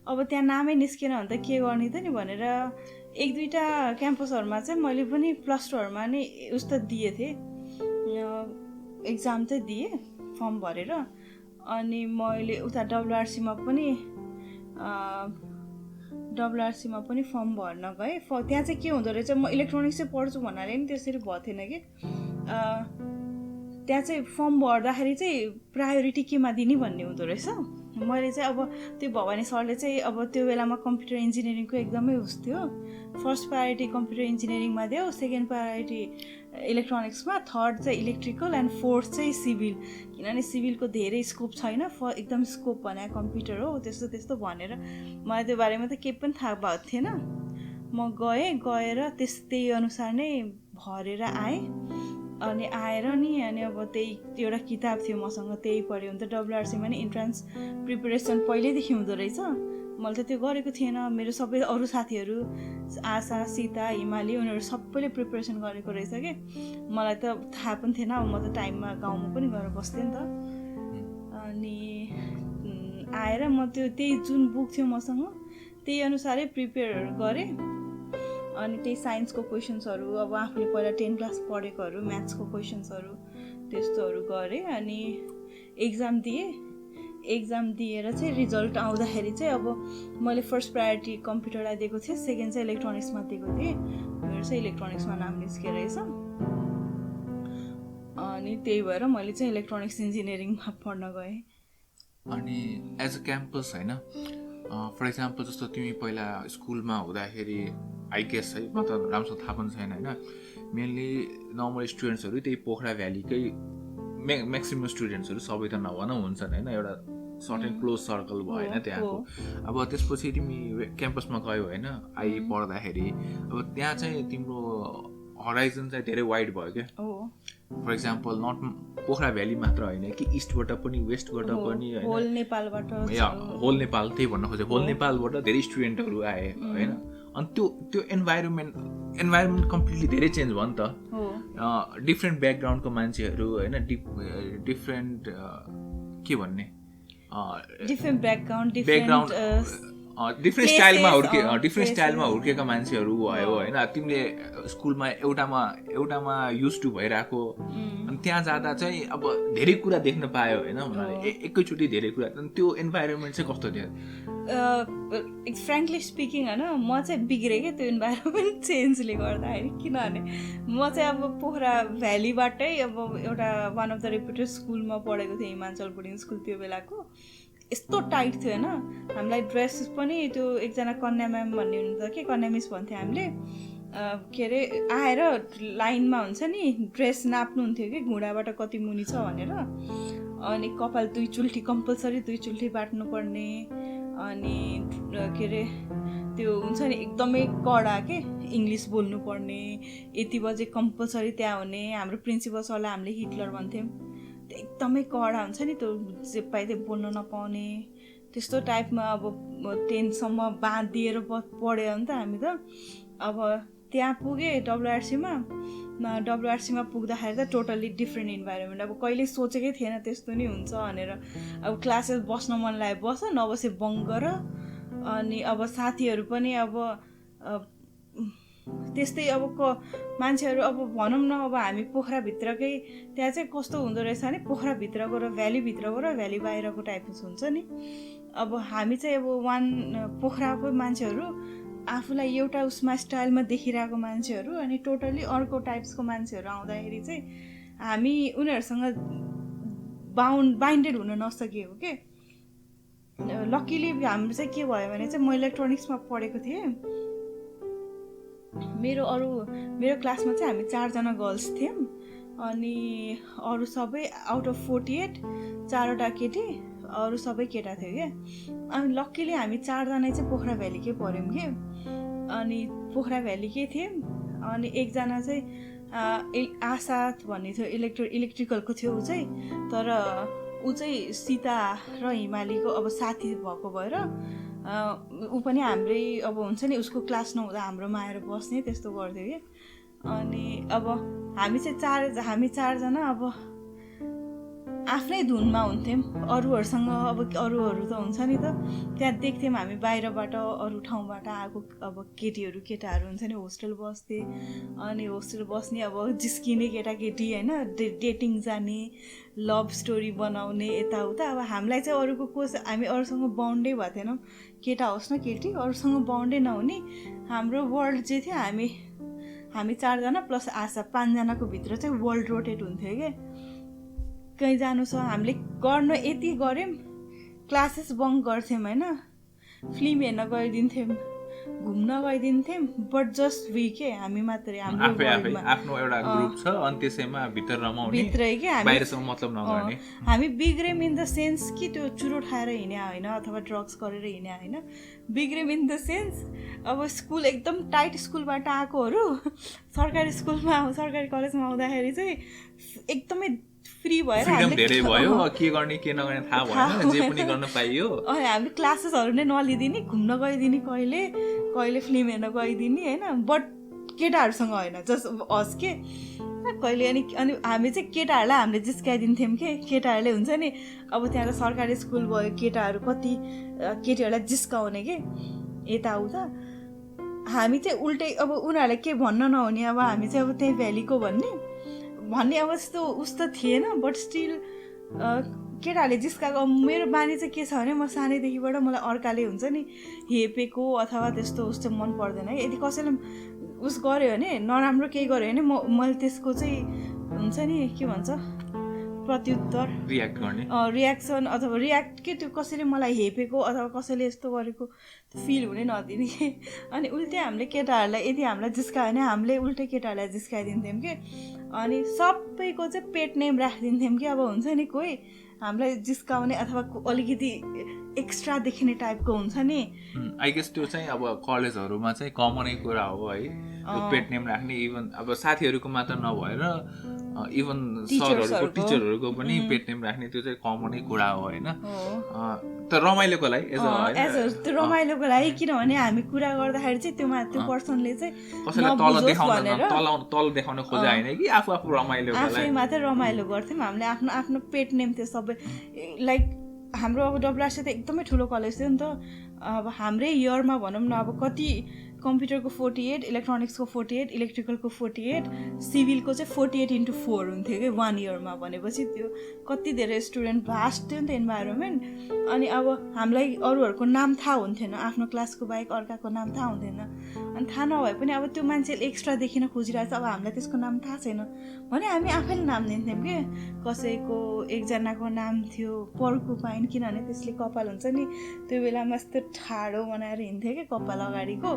अब त्यहाँ नामै निस्केन भने त के गर्ने त नि भनेर 1-2टा क्याम्पसहरूमा चाहिँ मैले पनि +2हरूमा नै उस्तो दिएँ थिएँ, एक्जाम चाहिँ दिएँ फर्म भरेर। अनि मैले उता WRCमा पनि फर्म भर्न गएँ। त्यहाँ चाहिँ के हुँदो रहेछ, म इलेक्ट्रोनिक्स चाहिँ पढ्छु भन्नाले नि त्यसरी भएको थिएन कि, त्यहाँ चाहिँ फर्म भर्दाखेरि चाहिँ प्रायोरिटी केमा दिने भन्ने हुँदो रहेछ। मैले चाहिँ अब त्यो भवानी सरले चाहिँ अब त्यो बेलामा कम्प्युटर इन्जिनियरिङको एकदमै उस थियो, फर्स्ट प्रायोरिटी कम्प्युटर इन्जिनियरिङमा दियो, सेकेन्ड प्रायोरिटी इलेक्ट्रोनिक्समा, थर्ड चाहिँ इलेक्ट्रिकल एन्ड फोर्थ चाहिँ सिभिल, किनभने सिभिलको धेरै स्कोप छैन, एकदम स्कोप भने कम्प्युटर हो त्यस्तो भनेर मलाई त्यो बारेमा त केही पनि थाहा भएको थिएन। म गएर त्यही अनुसार नै भरेर आएँ। अनि आएर नि अनि अब त्यही एउटा किताब थियो मसँग, त्यही पढ्यो भने त WRCमा नि इन्ट्रान्स प्रिपरेसन पहिल्यैदेखि हुँदो रहेछ। मैले त त्यो गरेको थिएन, मेरो सबै अरू साथीहरू आशा, सीता, हिमाली उनीहरू सबैले प्रिपरेसन गरेको रहेछ कि मलाई त थाहा पनि थिएन। अब म त टाइममा गाउँमा पनि गएर बस्थेँ नि त। अनि आएर म त्यही जुन बुक थियो मसँग त्यही अनुसारै प्रिपेयरहरू गरेँ। अनि त्यही साइन्सको क्वेसन्सहरू अब आफूले पहिला 10 क्लास पढेकोहरू, म्याथ्सको क्वेसन्सहरू त्यस्तोहरू गरेँ। अनि एक्जाम दिएर चाहिँ रिजल्ट आउँदाखेरि चाहिँ अब मैले फर्स्ट प्रायोरिटी कम्प्युटरलाई दिएको थिएँ, सेकेन्ड चाहिँ इलेक्ट्रोनिक्समा दिएको थिएँ। मेरो चाहिँ इलेक्ट्रोनिक्समा नाम निस्केर रहेछ। अनि त्यही भएर मैले चाहिँ इलेक्ट्रोनिक्स इन्जिनियरिङमा पढ्न गएँ। अनि एज अ क्याम्पस होइन, फर इक्जाम्पल जस्तो तिमी पहिला स्कुलमा हुँदाखेरि आई गेस है, म त राम्रोसँग थाहा पनि छैन होइन, मेनली नर्मल स्टुडेन्ट्सहरू त्यही पोखरा भ्यालीकै म्याक्सिमम स्टुडेन्ट्सहरू, सबै त नभनौँ हुन्छन् होइन, एउटा सर्टेन क्लोज सर्कल भयो होइन त्यहाँको। अब त्यसपछि तिमी क्याम्पसमा गयौ होइन पढ्दाखेरि, अब त्यहाँ चाहिँ तिम्रो हराइजन चाहिँ धेरै वाइड भयो क्या। For example not Pokhara valley मात्र होइन कि इस्टबाट पनि वेस्टबाट पनि होल नेपालबाट, होल नेपाल, त्यही भन्न खोजेँ, होल नेपालबाट धेरै स्टुडेन्टहरू आए होइन। अनि त्यो इन्भाइरोमेन्ट कम्प्लिटली धेरै चेन्ज भयो नि त, डिफ्रेन्ट ब्याकग्राउन्डको मान्छेहरू होइन, डिफ्रेन्ट के भन्ने डिफ्रेन्ट ब्याकग्राउन्ड डिफ्रेन्ट स्टाइलमा हुर्केका मान्छेहरू भयो होइन। तिमीले स्कुलमा एउटामा युज टु भइरहेको, अनि त्यहाँ जाँदा चाहिँ अब धेरै कुरा देख्न पायो होइन, एकैचोटि धेरै कुरा। त्यो इन्भाइरोमेन्ट चाहिँ कस्तो थियो? फ्रेङ्कली स्पिकिङ होइन, म चाहिँ बिग्रेँ क्या त्यो इन्भाइरोमेन्ट चेन्जले गर्दाखेरि। किनभने म चाहिँ अब पोखरा भ्यालीबाटै अब एउटा वान अफ द रेपुटेड स्कुलमा पढेको थिएँ, हिमाञ्चल बोर्डिङ स्कुल। त्यो बेलाको यस्तो टाइट थियो होइन, हामीलाई ड्रेस पनि त्यो एकजना कन्या म्याम भन्ने हुनुहुन्थ्यो कि, कन्या मिस भन्थ्यो हामीले, के अरे आएर लाइनमा हुन्छ नि ड्रेस नाप्नुहुन्थ्यो कि घुँडाबाट कति मुनि छ भनेर। अनि कपाल 2 चुल्ठी कम्पलसरी 2 चुल्ठी बाट्नुपर्ने। अनि के अरे त्यो हुन्छ नि एकदमै कडा के, इङ्ग्लिस बोल्नुपर्ने, यति बजे कम्पलसरी त्यहाँ हुने। हाम्रो प्रिन्सिपल सरलाई हामीले हिटलर भन्थ्यौँ, त्यो एकदमै कडा हुन्छ नि, त्यो जे पाए त्यो बोल्न नपाउने त्यस्तो टाइपमा। अब 10सम्म बाँधिएर पढ्यो नि त हामी त। अब त्यहाँ पुगेँ WRCमा पुग्दाखेरि त टोटल्ली डिफ्रेन्ट इन्भाइरोमेन्ट। अब कहिले सोचेकै थिएन त्यस्तो नि हुन्छ भनेर। अब क्लासेस बस्न मन लाग्यो बस, नबसे बङ्क गर। अनि अब साथीहरू पनि अब त्यस्तै, अब मान्छेहरू अब भनौँ न, अब हामी पोखराभित्रकै, त्यहाँ चाहिँ कस्तो हुँदो रहेछ भने पोखराभित्रको र भ्यालीभित्रको र भ्याली बाहिरको टाइपको हुन्छ नि। अब हामी चाहिँ अब पोखराको मान्छेहरू आफूलाई एउटा उसमा स्टाइलमा देखिरहेको मान्छेहरू, अनि टोटल्ली अर्को टाइप्सको मान्छेहरू आउँदाखेरि चाहिँ हामी उनीहरूसँग बाइन्डेड हुन नसकेको के। लकिली हाम्रो चाहिँ के भयो भने चाहिँ म इलेक्ट्रोनिक्समा पढेको थिएँ। मेरो क्लासमा चाहिँ हामी 4 जना गर्ल्स थियौँ, अनि अरू सबै आउट अफ 48 4वटा केटी, अरू सबै केटा थियो क्या। अनि लक्कीली हामी 4 जना चाहिँ पोखरा भ्यालीकै पढ्यौँ कि। अनि पोखरा भ्यालीकै थियौँ। अनि एकजना चाहिँ आशा भन्ने थियो, इलेक्ट्रिकलको थियो ऊ चाहिँ, तर ऊ ऊ चाहिँ सीता र हिमालीको अब साथी भएको भएर ऊ पनि हाम्रै अब हुन्छ नि उसको क्लास नहुँदा हाम्रोमा आएर बस्ने त्यस्तो गर्थ्यो कि। अनि अब हामी चारजना अब आफ्नै धुनमा हुन्थ्यौँ, अरूहरूसँग अब अरूहरू त हुन्छ नि त, त्यहाँ देख्थ्यौँ हामी बाहिरबाट अरू ठाउँबाट आएको अब केटाहरू हुन्छ नि होस्टेल बस्थे। अनि होस्टेल बस्ने अब जिस्किने केटाकेटी होइन, डेटिङ जाने, लभ स्टोरी बनाउने यताउता। अब हामीलाई चाहिँ अरूको हामी अरूसँग बान्डै भएको थिएनौँ, केटा होस् न केटी, अरूसँग बान्डै नहुने हाम्रो वर्ल्ड चाहिँ थियो। हामी चारजना प्लस आशा, 5जनाको भित्र चाहिँ वर्ल्ड रोटेट हुन्थ्यो क्या। कहीँ जानु छ हामीले गर्न यति गऱ्यौँ, क्लासेस बङ्क गर्थ्यौँ होइन, फिल्म हेर्न गइदिन्थ्यौँ, घुम्न गइदिन्थ्यौँ, बट जस्ट वी के हामी मात्रै आफ्नो एउटा ग्रुप छ अनि त्यसैमा भित्र भित्रै के बाहिरसँग मतलब नगर्ने। हामी बिग्रेम इन द सेन्स कि त्यो चुरो खाएर हिँड्या होइन अथवा ड्रग्स गरेर हिँड्या होइन, बिग्रेम इन द सेन्स अब स्कुल एकदम टाइट स्कुलबाट आएकोहरू सरकारी कलेजमा आउँदाखेरि चाहिँ एकदमै फ्री भएर धेरै भयो, के गर्ने के नगर्ने थाहा भएन, जे पनि गर्न पाइयो। हामी क्लासेसहरू नै नलिदिने, घुम्न गइदिने, कहिले फिल्म हेर्न गइदिने होइन, बट केटाहरूसँग होइन, जस्ट हस् के कहिले। अनि हामी चाहिँ केटाहरूलाई हामीले जिस्काइदिन्थ्यौँ के, केटाहरूले हुन्छ नि अब त्यहाँ त सरकारी स्कुल भयो, केटाहरू कति केटीहरूलाई जिस्काउने के यताउता। हामी चाहिँ उल्टै अब उनीहरूलाई के भन्न नहुने, अब हामी चाहिँ अब त्यही भ्यालीको भन्ने अब यस्तो उस्तो थिएन, बट स्टिल केटाहरूले जिस्काएको। मेरो बानी चाहिँ के छ भने म सानैदेखिबाट मलाई अर्काले हुन्छ नि हेपेको अथवा त्यस्तो उस्तो मन पर्दैन है। यदि कसैले उस गऱ्यो भने, नराम्रो केही गऱ्यो भने मैले त्यसको चाहिँ हुन्छ नि के भन्छ प्रत्युत्तर रियाक्सन अथवा रियाक्ट के त्यो कसैले मलाई हेपेको अथवा कसैले यस्तो गरेको फिल हुनै नदिने। अनि उल्टै हामीले केटाहरूलाई यदि हामीलाई जिस्कायो भने हामीले उल्टै केटाहरूलाई जिस्काइदिन्थ्यौँ कि। अनि सबैको चाहिँ पेट नेम राखिदिन्थ्यौँ कि, अब हुन्छ नि कोही हामीलाई जिस्काउने अथवा अलिकति एक्स्ट्रा देखिने टाइपको हुन्छ नि। आई गेस त्यो चाहिँ अब कलेजहरूमा चाहिँ कमनै कुरा हो है, पेट नेम राख्ने। इभन अब साथीहरूको मात्र नभएर इभन सरहरूको टिचरहरूको पनि पेट नेम राख्ने त्यो चाहिँ कमनै कुरा हो होइन। तर रमाइलोको लागि त्यो रमाइलोको लागि, किनभने हामी कुरा गर्दाखेरि चाहिँ त्यो पर्सनले चाहिँ कसैलाई तल देखाउन खोजे होइन कि आफू रमाइलोको लागि आफै मात्रै रमाइलो गर्थ्यौँ हामीले। आफ्नो पेट नेम थियो सबै। लाइक हाम्रो अब डब्लासी त एकदमै ठुलो कलेज थियो नि त। अब हाम्रै इयरमा भनौँ न, अब कति कम्प्युटरको 48, इलेक्ट्रोनिक्सको 48, इलेक्ट्रिकलको 48, सिभिलको चाहिँ 48x4 हुन्थ्यो कि 1 इयरमा। भनेपछि त्यो कति धेरै स्टुडेन्ट भास्ट थियो नि त इन्भाइरोमेन्ट। अनि अब हामीलाई अरूहरूको नाम थाहा हुन्थेन, आफ्नो क्लासको बाहेक अर्काको नाम थाहा हुन्थेन। अनि थाहा नभए पनि अब त्यो मान्छेले एक्स्ट्रा देखिन खोजिरहेको छ, अब हामीलाई त्यसको नाम थाहा छैन भने हामी आफैले नाम दिन्थ्यौँ कि। कसैको एकजनाको नाम थियो पर्कुपाइन, किनभने त्यसले कपाल हुन्छ नि त्यो बेलामा यस्तो ठाडो बनाएर हिँड्थ्यो कि कपाल अगाडिको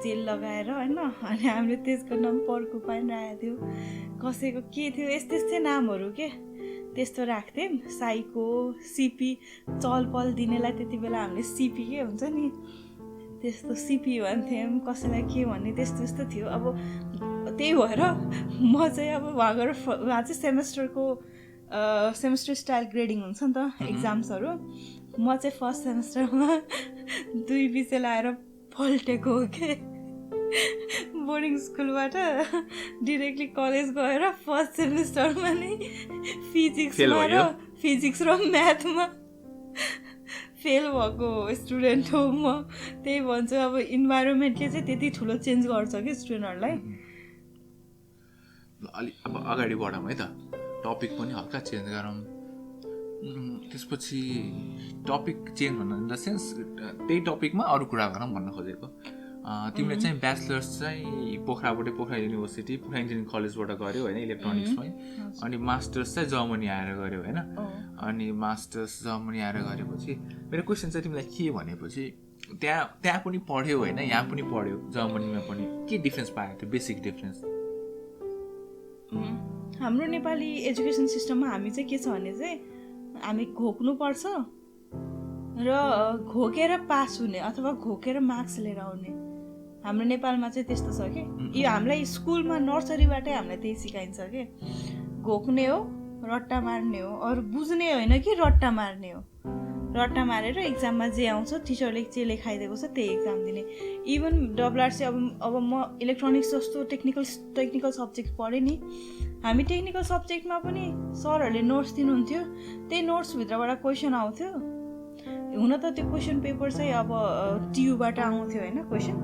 तेल लगाएर होइन। अनि हामीले त्यसको नाम पर्कुपाइन राखेको थियो। कसैको के थियो यस्तै नामहरू के त्यस्तो राख्थ्यौँ। साइको, सिपी, चलपल दिनेलाई त्यति बेला हामीले सिपी के हुन्छ नि त्यस्तो सिपी भन्थ्यौँ, कसैलाई के भन्ने त्यस्तो थियो। अब त्यही भएर म चाहिँ अब वहाँ चाहिँ सेमेस्टर स्टाइल ग्रेडिङ हुन्छ नि त एक्जाम्सहरू। म चाहिँ फर्स्ट सेमेस्टरमा 2 विषय लाएर पल्टेको हो के। बोर्डिङ स्कुलबाट डिरेक्टली कलेज गएर फर्स्ट सेमेस्टरमा नै फिजिक्स र म्याथमा फेल भएको स्टुडेन्ट हो म। त्यही भन्छु अब इन्भाइरोमेन्टले चाहिँ त्यति ठुलो चेन्ज गर्छ कि स्टुडेन्टहरूलाई। अब अगाडि बढौँ है त, टपिक पनि हल्का चेन्ज गरौँ। त्यसपछि टपिक चेन्ज भन्नु इन द सेन्स त्यही टपिकमा अरू कुरा गरौँ भन्न खोजेको। तिमीले चाहिँ ब्याचलर्स चाहिँ पोखरा युनिभर्सिटी, पोखरा इन्जिनियरिङ कलेजबाट गऱ्यौ होइन इलेक्ट्रोनिक्समै। अनि मास्टर्स चाहिँ जर्मनी आएर गऱ्यौ होइन। अनि मास्टर्स जर्मनी आएर गरेपछि मेरो क्वेसन चाहिँ तिमीलाई के भनेपछि त्यहाँ पनि पढ्यौ होइन, यहाँ पनि पढ्यौ, जर्मनीमा पनि के डिफ्रेन्स पाएको थियो, बेसिक डिफ्रेन्स? हाम्रो नेपाली एजुकेसन सिस्टममा हामी चाहिँ के छ भने चाहिँ हामी घोक्नुपर्छ र घोकेर पास हुने अथवा घोकेर मार्क्स लिएर आउने। हाम्रो नेपालमा चाहिँ त्यस्तो छ कि यो हामीलाई स्कुलमा नर्सरीबाटै हामीलाई त्यही सिकाइन्छ कि घोक्ने हो रट्टा मार्ने हो, अरू बुझ्ने होइन कि रट्टा मार्ने हो। रट्टा मारेर एक्जाममा जे आउँछ टिचरले जे लेखाइदिएको छ त्यही एक्जाम दिने। इभन डब्लुआरसी अब म इलेक्ट्रोनिक्स जस्तो टेक्निकल सब्जेक्ट पढेँ नि, हामी टेक्निकल सब्जेक्टमा पनि सरहरूले नोट्स दिनुहुन्थ्यो, त्यही नोट्सभित्रबाट क्वेसन आउँथ्यो। हुन त त्यो क्वेसन पेपर चाहिँ अब टियुबाट आउँथ्यो होइन क्वेसन,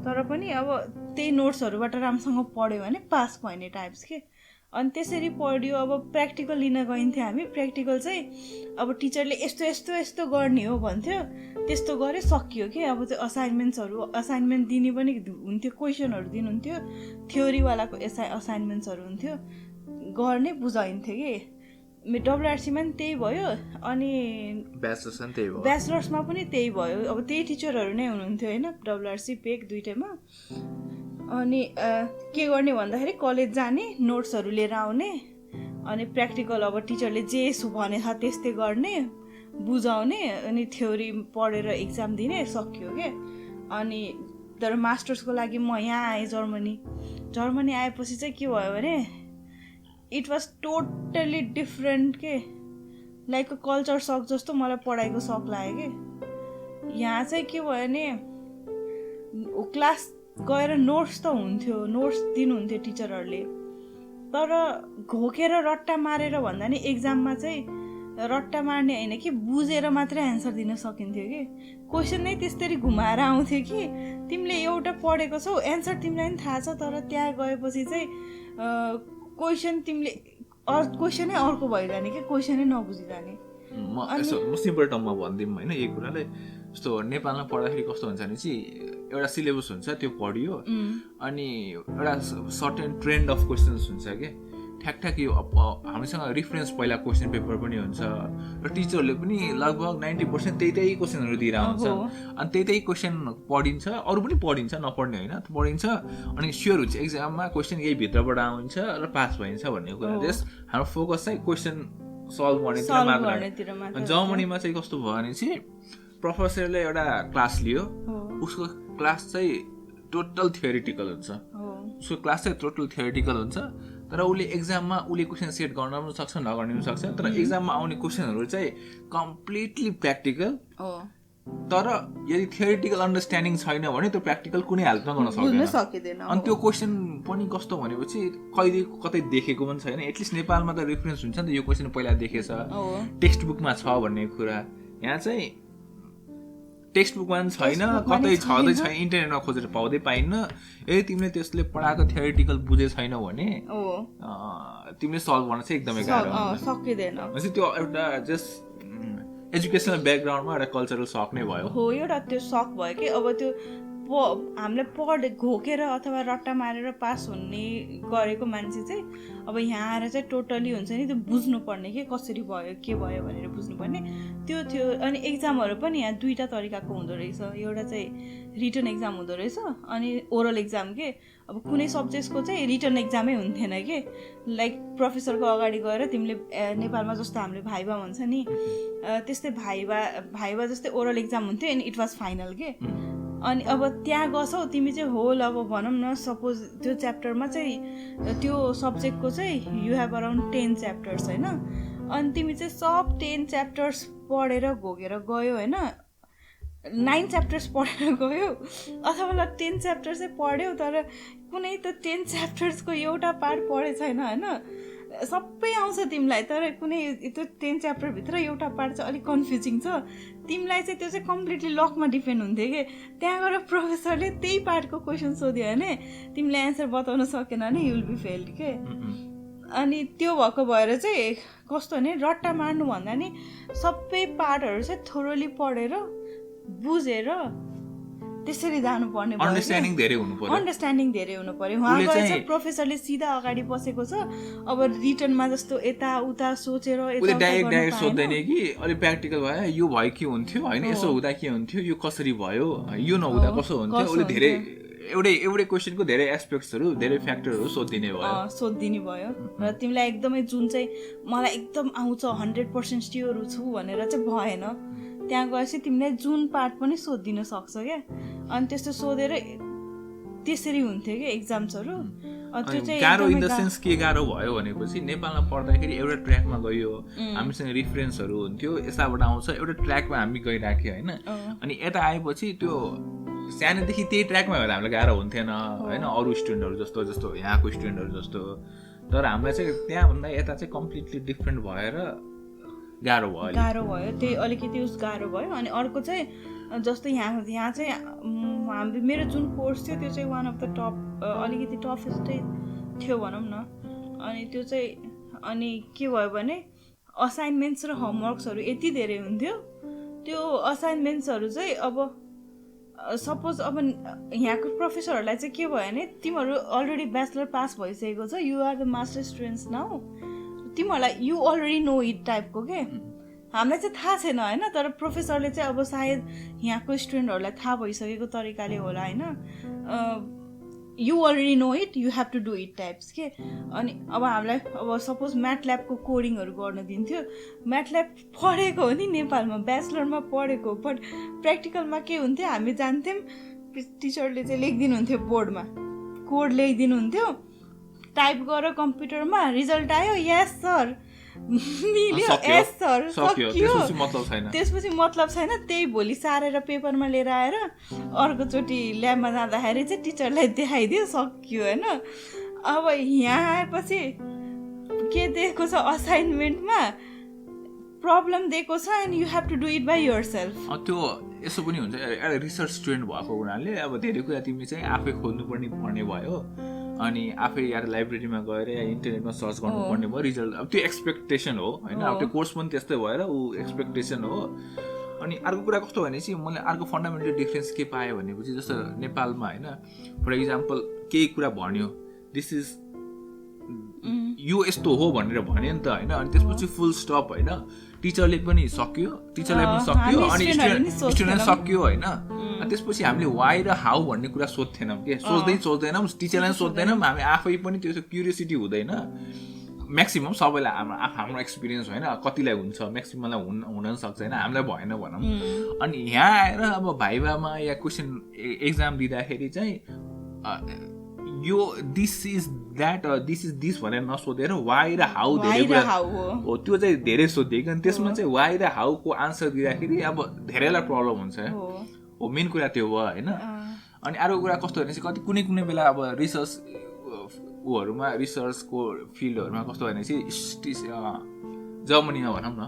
तर पनि अब त्यही नोट्सहरूबाट राम्रोसँग पढ्यो भने पास भन्ने टाइप्स के। अनि त्यसरी पढ्यो। अब प्र्याक्टिकल लिन गइन्थ्यो हामी, प्र्याक्टिकल चाहिँ अब टिचरले यस्तो यस्तो यस्तो गर्ने हो भन्थ्यो, त्यस्तो गरे सकियो कि। अब त्यो असाइनमेन्ट दिने पनि हुन्थ्यो, क्वेसनहरू दिनुहुन्थ्यो, थ्योरीवालाको असाइनमेन्ट्सहरू हुन्थ्यो, गर्ने बुझाइन्थ्यो कि। डब्लुआरसीमा पनि त्यही भयो, अनि ब्याचलर्समा पनि त्यही भयो। अब त्यही टिचरहरू नै हुनुहुन्थ्यो होइन, डब्लुआरसी पेक दुइटैमा। अनि के गर्ने भन्दाखेरि कलेज जाने, नोट्सहरू लिएर आउने, अनि प्र्याक्टिकल अब टिचरले जे भनेछ त्यस्तै गर्ने, बुझाउने, अनि थ्योरी पढेर एक्जाम दिने, सकियो क्या। अनि तर मास्टर्सको लागि म यहाँ आएँ जर्मनी आएपछि चाहिँ के भयो भने इट वाज टोटली डिफ्रेन्ट के, लाइक अ कल्चर सक जस्तो मलाई पढाइको सक लाग्यो कि। यहाँ चाहिँ के भयो भने क्लास गएर नोट्स त हुन्थ्यो, नोट्स दिनुहुन्थ्यो टिचरहरूले, तर घोकेर रट्टा मारेर भन्दा नि एक्जाममा चाहिँ रट्टा मार्ने होइन कि बुझेर मात्रै एन्सर दिन सकिन्थ्यो कि। क्वेसन नै त्यस्तरी घुमाएर आउँथ्यो कि तिमीले एउटा पढेको छौ, एन्सर तिमीलाई पनि थाहा छ, तर त्यहाँ गएपछि चाहिँ क्वेसन क्वेसनै अर्को भइजाने कि, क्वेसनै नबुझिजाने। म सिम्पल टर्ममा भनिदिउँ होइन, यही कुरालाई जस्तो नेपालमा पढ्दाखेरि कस्तो हुन्छ भने चाहिँ एउटा सिलेबस हुन्छ, त्यो पढियो, अनि एउटा सर्टेन ट्रेन्ड अफ क्वेसन्स हुन्छ क्या, ठ्याक यो हामीसँग रिफरेन्स पहिला क्वेसन पेपर पनि हुन्छ, र टिचरले पनि लगभग 90% त्यही क्वेसनहरू दिएर आउँछ, अनि त्यही क्वेसन पढिन्छ, अरू पनि पढिन्छ, नपढ्ने होइन, पढिन्छ, अनि स्योर हुन्छ एक्जाममा क्वेसन यही भित्रबाट आउँछ र पास भइन्छ भन्ने कुरा। जस हाम्रो फोकस चाहिँ क्वेसन सल्भ गर्नेतिर मात्र। जर्मनीमा चाहिँ कस्तो भयो भने चाहिँ प्रोफेसरले एउटा क्लास लियो, उसको क्लास चाहिँ टोटल थियोरिटिकल हुन्छ, तर उसले एक्जाममा उसले क्वेसन सेट गर्न पनि सक्छ, नगर्न पनि सक्छ, तर एक्जाममा आउने क्वेसनहरू चाहिँ कम्प्लिटली प्र्याक्टिकल। तर यदि थियोरिटिकल अन्डरस्ट्यान्डिङ छैन भने त्यो प्र्याक्टिकल कुनै हालतमा गर्न सक्दैन। अनि त्यो क्वेसन पनि कस्तो भनेपछि कहिले कतै देखेको पनि छैन, एटलिस्ट नेपालमा त रेफरेन्स हुन्छ नि त, यो क्वेसन पहिला देखेछ, टेक्स्ट बुकमा छ भन्ने कुरा। यहाँ चाहिँ टेक्स्ट बुकमा पनि छैन, कतै छँदै छैन, इन्टरनेटमा खोजेर पाउँदै पाइन्न। यदि तिमीले त्यसले पढाएको थियोरिटिकल बुझे छैन भने तिमीले सल्भ गर्न चाहिँ एकदमै गाह्रो सकिँदैन। त्यो एउटा जस्ट एजुकेसनल ब्याकग्राउन्डमा एउटा कल्चरल सक नै भयो हो, एउटा त्यो सक भयो कि। अब त्यो हामीले घोकेर अथवा रट्टा मारेर पास हुने गरेको मान्छे चाहिँ अब यहाँ आएर चाहिँ टोटली हुन्छ नि, त्यो बुझ्नुपर्ने कि कसरी भयो के भयो भनेर बुझ्नुपर्ने त्यो थियो। अनि एक्जामहरू पनि यहाँ दुईवटा तरिकाको हुँदो रहेछ, एउटा चाहिँ रिटन एक्जाम हुँदो रहेछ, अनि ओरल एक्जाम के। अब कुनै सब्जेक्टको चाहिँ रिटन एक्जामै हुन्थेन कि, लाइक प्रोफेसरको अगाडि गएर तिमीले नेपालमा जस्तो हामीले भाइभा भन्छ नि, त्यस्तै भाइभा जस्तै ओरल एक्जाम हुन्थ्यो, एन्ड इट वाज फाइनल के। अनि अब त्यहाँ गछौ तिमी चाहिँ होल, अब भनौँ न सपोज त्यो च्याप्टरमा चाहिँ त्यो सब्जेक्टको चाहिँ यु हेभ अराउन्ड 10 च्याप्टर्स होइन, अनि तिमी चाहिँ सब 10 च्याप्टर्स पढेर घोकेर गयो होइन, 9 च्याप्टर्स पढेर गयो, अथवा 10 च्याप्टर चाहिँ पढ्यौ, तर कुनै त 10 च्याप्टर्सको एउटा पार्ट पढे छैन होइन, सबै आउँछ तिमीलाई, तर कुनै त्यो 10 च्याप्टरभित्र एउटा पार्ट चाहिँ अलिक कन्फ्युजिङ छ, तिमीलाई चाहिँ त्यो चाहिँ कम्प्लिटली लकमा डिपेन्ड हुन्थ्यो कि। त्यहाँ गएर प्रोफेसरले त्यही पार्टको क्वेसन सोध्यो भने तिमीले एन्सर बताउन सकेन भने यु विल बी फेल्ड के। अनि त्यो भएको भएर चाहिँ कस्तो भने रट्टा मार्नु भन्दा नि सबै पार्टहरू चाहिँ थोरोली पढेर बुझेर त्यसरी जानुपर्ने, अन्डरस्ट्यान्डिङ धेरै हुनु पर्यो। उहाँ गएर चाहिँ प्रोफेसरले सिधा अगाडि बसेको छ, अब रिटनमा जस्तो यता उता सोचेर डाइरेक्ट सोध्दैन कि अलि प्र्याक्टिकल भयो, यो भयो के हुन्थ्यो होइन, यसो हुँदा के हुन्थ्यो, यो कसरी भयो, यो नहुँदा कसो हुन्थ्यो, उसले धेरै एउटै क्वेसनको धेरै एस्पेक्ट्सहरू धेरै फ्याक्टरहरू सोधिदिने भयो। र तिमीलाई एकदमै जुन चाहिँ मलाई एकदम आउँछ 100% स्योर छु भनेर चाहिँ भएन, त्यहाँ गएपछि तिमीलाई जुन पार्ट पनि सोधिदिन सक्छ क्या। अनि त्यस्तो सोधेर त्यसरी हुन्थ्यो कि एक्जाम्सहरू। त्यो चाहिँ गाह्रो इन द सेन्स के गाह्रो भयो भनेपछि नेपालमा पढ्दाखेरि एउटा ट्र्याकमा गयो, हामीसँग रिफरेन्सहरू हुन्थ्यो, यताबाट आउँछ एउटा ट्र्याकमा हामी गइराख्यो होइन। अनि यता आएपछि त्यो सानोदेखि त्यही ट्र्याकमा गएर हामीलाई गाह्रो हुन्थेन होइन, अरू स्टुडेन्टहरू जस्तो यहाँको स्टुडेन्टहरू जस्तो। तर हामीलाई चाहिँ त्यहाँभन्दा यता चाहिँ कम्प्लिटली डिफ्रेन्ट भएर गाह्रो भयो, त्यही अलिकति उस गाह्रो भयो। अनि अर्को चाहिँ जस्तो यहाँ चाहिँ हाम्रो मेरो जुन कोर्स थियो त्यो चाहिँ वान अफ द टप, अलिकति टफेस्टै थियो भनौँ न। अनि त्यो चाहिँ अनि के भयो भने असाइनमेन्ट्स र होमवर्क्सहरू यति धेरै हुन्थ्यो। त्यो असाइनमेन्ट्सहरू चाहिँ अब सपोज अब यहाँको प्रोफेसरहरूलाई चाहिँ के भयो भने तिमीहरू अलरेडी ब्याचलर पास भइसकेको छ, you are the master students now, तिमीहरूलाई यु अलरेडी नो इट टाइपको के। हामीलाई चाहिँ थाहा छैन होइन, तर प्रोफेसरले चाहिँ अब सायद यहाँको स्टुडेन्टहरूलाई थाहा भइसकेको तरिकाले होला होइन, you already know it, you have to do it types के। अनि अब हामीलाई अब सपोज म्याथ ल्याबको कोडिङहरू गर्न दिन्थ्यो, म्याथ ल्याब पढेको हो नि नेपालमा, ब्याचलरमा पढेको, बट प्र्याक्टिकलमा के हुन्थ्यो हामी जान्थ्यौँ, टिचरले चाहिँ लेखिदिनुहुन्थ्यो बोर्डमा, कोड लेखिदिनुहुन्थ्यो, टाइप गर कम्प्युटरमा, रिजल्ट आयो यस सर, मिल्यो यस सर, त्यसपछि मतलब छैन, त्यही भोलि सारेर पेपरमा लिएर आएर अर्कोचोटि ल्याबमा जाँदाखेरि चाहिँ टिचरलाई देखाइदियो, सक्यो होइन। अब यहाँ आएपछि के दिएको छ असाइनमेन्टमा, प्रब्लम दिएको छ and you have to do it by yourself. त्यो यसो पनि हुन्छ, एउटा रिसर्च स्टुडेन्ट भएको हुनाले अब धेरै कुरा तिमी चाहिँ आफै खोज्नुपर्ने भयो, अनि आफै यार लाइब्रेरीमा गएर या इन्टरनेटमा सर्च गर्नुपर्ने भयो, रिजल्ट अब त्यो एक्सपेक्टेसन हो होइन। अब त्यो कोर्स पनि त्यस्तै भएर ऊ एक्सपेक्टेसन हो। अनि अर्को कुरा कस्तो भनेपछि मैले अर्को फन्डामेन्टल डिफ्रेन्स के पाएँ भनेपछि जस्तो नेपालमा होइन, फर इक्जाम्पल केही कुरा भन्यो, दिस इज यो यस्तो हो भनेर भन्यो नि त होइन, अनि त्यसपछि फुल स्टप होइन, टिचरले पनि सक्यो, टिचरलाई पनि सक्यो, अनि स्टुडेन्ट सक्यो होइन। त्यसपछि हामीले वाइ र हाउ भन्ने कुरा सोध्थेनौँ के, सोच्दैनौँ, टिचरलाई सोध्दैनौँ, हामी आफै पनि त्यो क्युरियोसिटी हुँदैन म्याक्सिमम् सबैलाई। हाम्रो एक्सपिरियन्स होइन, कतिलाई हुन्छ, म्याक्सिममलाई हुन सक्छ होइन, हामीलाई भएन भनौँ। अनि यहाँ आएर अब भाइभामा या क्वेसन एक्जाम दिँदाखेरि चाहिँ यो this is that this is this भनेर नसोधेर वाइ र हाउ धेरै कुरा हो, त्यो चाहिँ धेरै सोधिएको। अनि त्यसमा चाहिँ वाइ र हाउको आन्सर दिँदाखेरि अब धेरैलाई प्रब्लम हुन्छ हो, मेन कुरा त्यो हो होइन। अनि अर्को कुरा कस्तो भनेपछि कुनै बेला अब रिसर्च ऊहरूमा, रिसर्चको फिल्डहरूमा कस्तो भनेपछि जर्मनीमा भनौँ न,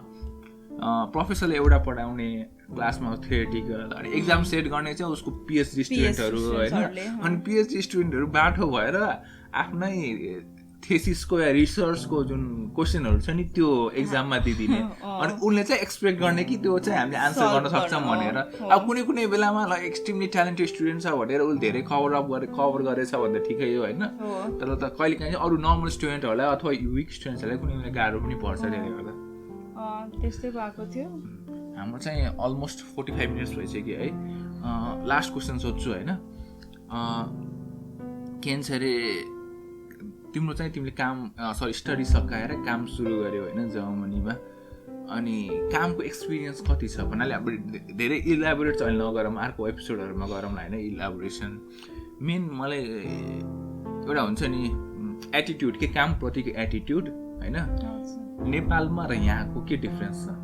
प्रोफेसरले एउटा पढाउने क्लासमा थ्योरिटिकल, अनि एक्जाम सेट गर्ने चाहिँ उसको पिएचडी स्टुडेन्टहरू होइन। अनि पिएचडी स्टुडेन्टहरू बाठो भएर आफ्नै थेसिसको या रिसर्चको जुन क्वेसनहरू छ नि त्यो एक्जाममा दिदिने, अनि उनले चाहिँ एक्सपेक्ट गर्ने कि त्यो चाहिँ हामीले आन्सर गर्न सक्छौँ भनेर। अब कुनै बेलामा एक्सट्रिमली ट्यालेन्टेड स्टुडेन्ट छ भनेर उसले धेरै कभर गरेछ भने त ठिकै हो होइन, तर त कहिले काहीँ अरू नर्मल स्टुडेन्टहरूलाई अथवा विक स्टुडेन्ट्सहरूलाई कुनै बेला गाह्रो पनि पर्छ त्यसले गर्दा। त्यस्तै भएको थियो। हाम्रो चाहिँ अलमोस्ट 45 मिनट्स भइसक्यो है। लास्ट क्वेसन सोध्छु होइन, के भन्छ अरे तिम्रो चाहिँ तिमीले स्टडी सकाएर काम सुरु गर्यो होइन जर्मनीमा, अनि कामको एक्सपिरियन्स कति छ भन्नाले अब धेरै इलाबोरेट चाहिँ नगरौँ, अर्को एपिसोडहरूमा गरौँ न होइन इलाबोरेसन। मेन मलाई एउटा हुन्छ नि एटिट्युड, के कामप्रतिको एटिट्युड होइन, नेपालमा र यहाँको के डिफ्रेन्स छ।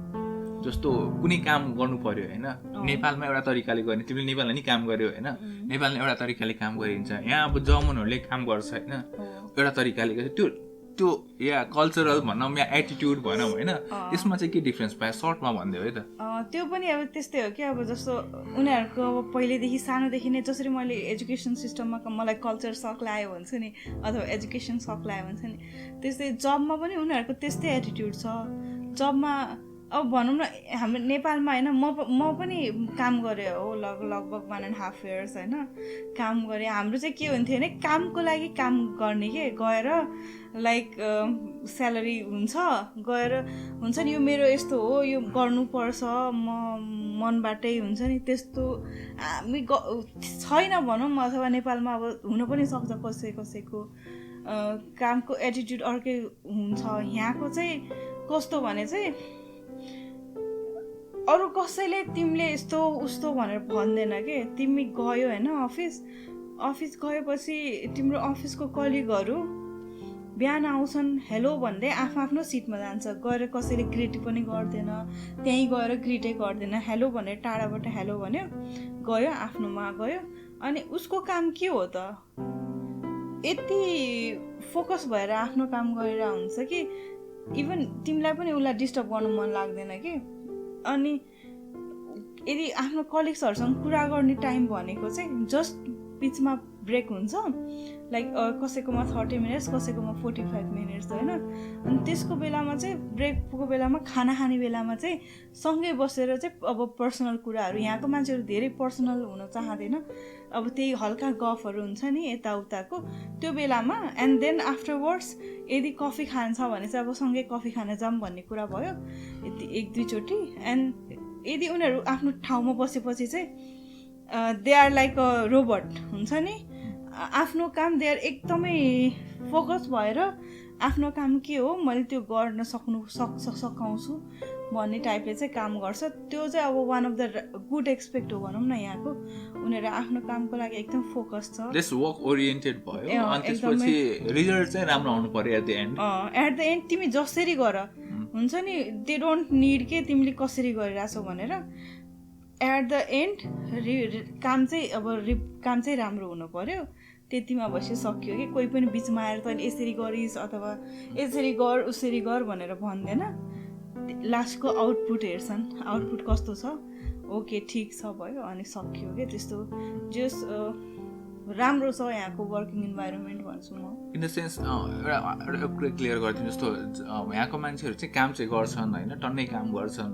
जस्तो कुनै काम गर्नु पर्यो होइन, नेपालमा एउटा तरिकाले गर्ने, तिमीले नेपालमा नि काम गर्यो होइन, नेपालमा एउटा तरिकाले काम गरिन्छ, यहाँ अब जर्मनहरूले काम गर्छ होइन एउटा तरिकाले गर्छ, त्यो या कल्चरल भनौँ या एटिट्युड भनौँ होइन, त्यसमा चाहिँ के डिफ्रेन्स पायो सर्टमा भनिदियो है त। त्यो पनि अब त्यस्तै हो कि अब जस्तो उनीहरूको अब पहिलेदेखि सानोदेखि नै जसरी मैले एजुकेसन सिस्टममा मलाई कल्चर सक लाग्यो भन्छु नि, अथवा एजुकेसन सक लाग्यो भन्छ नि, त्यस्तै जबमा पनि उनीहरूको त्यस्तै एटिट्युड छ। जबमा अब भनौँ न हाम्रो नेपालमा होइन, म पनि काम गरेँ हो लगभग 1.5 years होइन काम गरेँ। हाम्रो चाहिँ के हुन्थ्यो भने कामको लागि काम गर्ने के, गएर लाइक स्यालेरी हुन्छ, गएर हुन्छ नि यो मेरो यस्तो हो, यो गर्नुपर्छ मनबाटै हुन्छ नि, त्यस्तो हामी छैन भनौँ, अथवा नेपालमा अब हुन पनि सक्छ कसैको कामको एटिट्युड अर्कै हुन्छ। यहाँको चाहिँ कस्तो भने चाहिँ अरू कसैले तिमीले यस्तो उस्तो भनेर भन्दैन के, तिमी गयो होइन अफिस, अफिस गएपछि तिम्रो अफिसको कलिगहरू बिहान आउँछन् हेलो भन्दै आफ्नो सिटमा जान्छ, गएर कसैले ग्रिट पनि गर्दैन, त्यहीँ गएर ग्रिटै गर्दैन, हेलो भनेर टाढाबाट हेलो भन्यो गयो आफ्नोमा गयो। अनि उसको काम के हो त, यति फोकस भएर आफ्नो काम गरेर हुन्छ कि इभन तिमीलाई पनि उसलाई डिस्टर्ब गर्नु मन लाग्दैन कि। अनि यदि आफ्नो कलिग्सहरूसँग कुरा गर्ने टाइम भनेको चाहिँ जस्ट बिचमा ब्रेक हुन्छ, लाइक कसैकोमा 30 मिनट्स कसैकोमा 45 मिनट्स होइन। अनि त्यसको बेलामा चाहिँ ब्रेकको बेलामा खाना खाने बेलामा चाहिँ सँगै बसेर चाहिँ अब पर्सनल कुराहरू, यहाँको मान्छेहरू धेरै पर्सनल हुन चाहँदैन, अब त्यही हल्का गफहरू हुन्छ नि यताउताको त्यो बेलामा। एन्ड देन आफ्टरवर्ड्स यदि कफी खान्छ भने चाहिँ अब सँगै कफी खान जाऊँ भन्ने कुरा भयो एक दुईचोटि। एन्ड यदि उनीहरू आफ्नो ठाउँमा बसेपछि चाहिँ they are like a robot हुन्छ नि, आफ्नो काम दे आर एकदमै फोकस भएर आफ्नो काम के हो मैले त्यो गर्न सकाउँछु भन्ने टाइपले चाहिँ काम गर्छ। त्यो चाहिँ अब one of the good expect हो भनौँ न यहाँको, उनीहरू आफ्नो कामको लागि एकदम फोकस छ, जस्ट वर्क ओरिएन्टेड भयो। अनि त्यसपछि रिजल्ट चाहिँ राम्रो आउनु पर्यो एट द एन्ड तिमी जसरी गर हुन्छ नि, दे डोन्ट निड के तिमीले कसरी गरिरहेछौ भनेर। एट द एन्ड काम चाहिँ राम्रो हुनु पर्यो, त्यतिमा भएपछि सक्यो कि कोही पनि बिचमा आएर तैँले यसरी गरिस् अथवा यसरी गर उसरी गर भनेर भन्दैन। लास्टको आउटपुट हेर्छन्, आउटपुट कस्तो छ, ओके ठिक छ भयो अनि सक्यो कि। त्यस्तो जस राम्रो छ यहाँको वर्किङ इन्भाइरोमेन्ट भन्छु म। इन द सेन्स एउटा कुरा क्लियर गरिदिनु, जस्तो यहाँको मान्छेहरू चाहिँ काम चाहिँ गर्छन् होइन, टन्नै काम गर्छन्,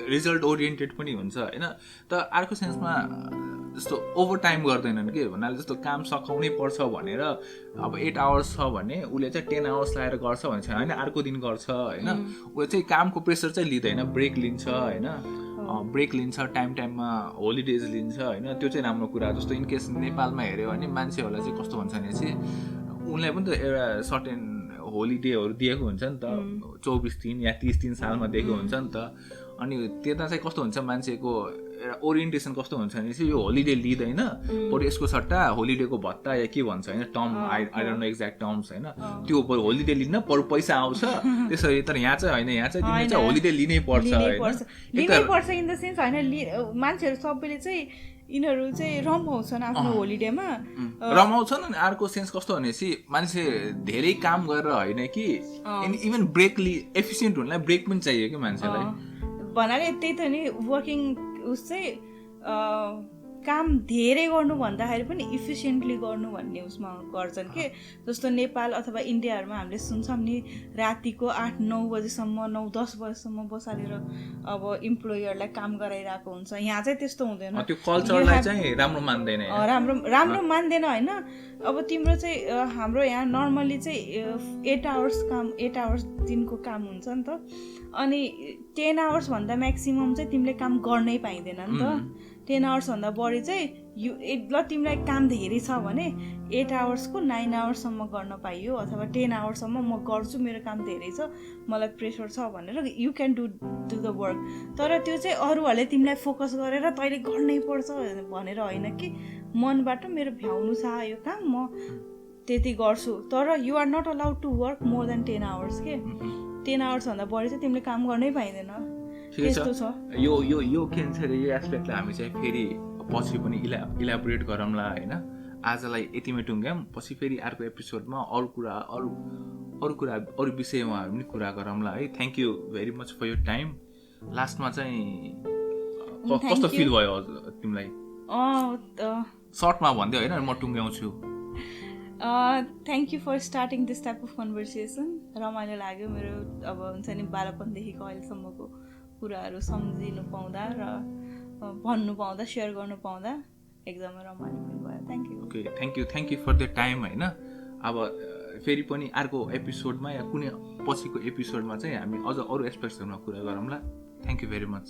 रिजल्ट ओरिएन्टेड पनि हुन्छ होइन। तर अर्को सेन्समा जस्तो ओभर टाइम गर्दैनन् कि भन्नाले जस्तो काम सकाउनै पर्छ भनेर अब 8 आवर्स छ भने उसले चाहिँ 10 आवर्स लगाएर गर्छ भने छैन होइन, अर्को दिन गर्छ होइन। उसले चाहिँ कामको प्रेसर चाहिँ लिँदैन, ब्रेक लिन्छ होइन, ब्रेक लिन्छ, टाइममा होलिडेज लिन्छ होइन। त्यो चाहिँ राम्रो कुरा। जस्तो इनकेस नेपालमा हेऱ्यो भने मान्छेहरूलाई चाहिँ कस्तो भन्छ भने चाहिँ उनलाई पनि त एउटा सर्टेन होलिडेहरू दिएको हुन्छ नि त, 24 दिन या 30 दिन सालमा दिएको हुन्छ नि त। अनि त्यता चाहिँ कस्तो हुन्छ मान्छेको एउटा ओरिएन्टेसन कस्तो हुन्छ भने चाहिँ यो होलिडे लिँदैन, बरु यसको सट्टा होलिडेको भत्ता या के भन्छ होइन, term I don't know exact terms होइन, त्यो होलिडे लिन बरु पैसा आउँछ त्यसरी। तर यहाँ चाहिँ होइन, यहाँ चाहिँ तिमीले चाहिँ होलिडे लिनै पर्छ इन द सेन्स होइन, मान्छेहरू सबैले चाहिँ यिनीहरू चाहिँ रमाउँछन् आफ्नो होलिडेमा रमाउँछन्। अनि अर्को सेन्स कस्तो भनेपछि मान्छे धेरै काम गरेर होइन कि इभन ब्रेकली एफिसियन्ट हुनलाई ब्रेक पनि चाहियो कि मान्छेलाई भन्नाले। त्यही त नि वर्किङ उस चाहिँ काम धेरै गर्नु भन्दाखेरि पनि इफिसियन्टली गर्नु भन्ने उसमा गर्छन् कि। जस्तो नेपाल अथवा इन्डियाहरूमा हामीले सुन्छौँ नि रातिको 8-9 बजीसम्म 9-10 बजीसम्म बसालेर अब इम्प्लोयरलाई काम गराइरहेको हुन्छ। यहाँ चाहिँ त्यस्तो हुँदैन, त्यो कल्चरलाई चाहिँ राम्रो मान्दैन, राम्रो मान्दैन होइन। अब तिम्रो चाहिँ हाम्रो यहाँ नर्मली चाहिँ 8 आवर्स दिनको काम हुन्छ नि त। अनि 10 आवर्स भन्दा म्याक्सिमम चाहिँ तिमीले काम गर्नै पाइँदैन नि त। 10 आवर्सभन्दा बढी चाहिँ ल तिमीलाई काम धेरै छ भने 8 आवर्सको 9 आवर्ससम्म गर्न पाइयो, अथवा 10 आवर्ससम्म म गर्छु मेरो काम धेरै छ मलाई प्रेसर छ भनेर you can do the work. तर त्यो चाहिँ अरूहरूले तिमीलाई फोकस गरेर तैँले गर्नै पर्छ भनेर होइन कि मनबाट मेरो भ्याउनु छ यो काम म त्यति गर्छु। तर you are not allowed to work more than 10 hours के। 10 आवर्सभन्दा बढी चाहिँ तिमीले काम गर्नै पाइँदैन। त्यस्तो छ। यो के भन्छ यो एस्पेक्टलाई हामी चाहिँ फेरि पछि पनि इलाबोरेट गरौँला होइन। आजलाई यतिमै टुङ्ग्यौँ, पछि फेरि अर्को एपिसोडमा अरू विषयमा हामी कुरा गरौँला है। Thank you very much for your time. लास्टमा चाहिँ कस्तो फिल भयो तिमीलाई? सर्टमा भन्दै होइन म टुङ्ग्याउँछु। Thank you for starting this type of conversation. रमाइलो लाग्यो मेरो अब हुन्छ नि बालपनदेखिको अहिलेसम्मको कुराहरू सम्झिनु पाउँदा र भन्नु पाउँदा सेयर गर्नु पाउँदा एकदमै रमाइलो भयो। Thank you. Okay thank you for the time होइन। अब फेरि पनि अर्को एपिसोडमा या कुनै पछिको एपिसोडमा चाहिँ हामी अझ अरू एस्पेक्ट्सहरूमा कुरा गरौँला। Thank you very much.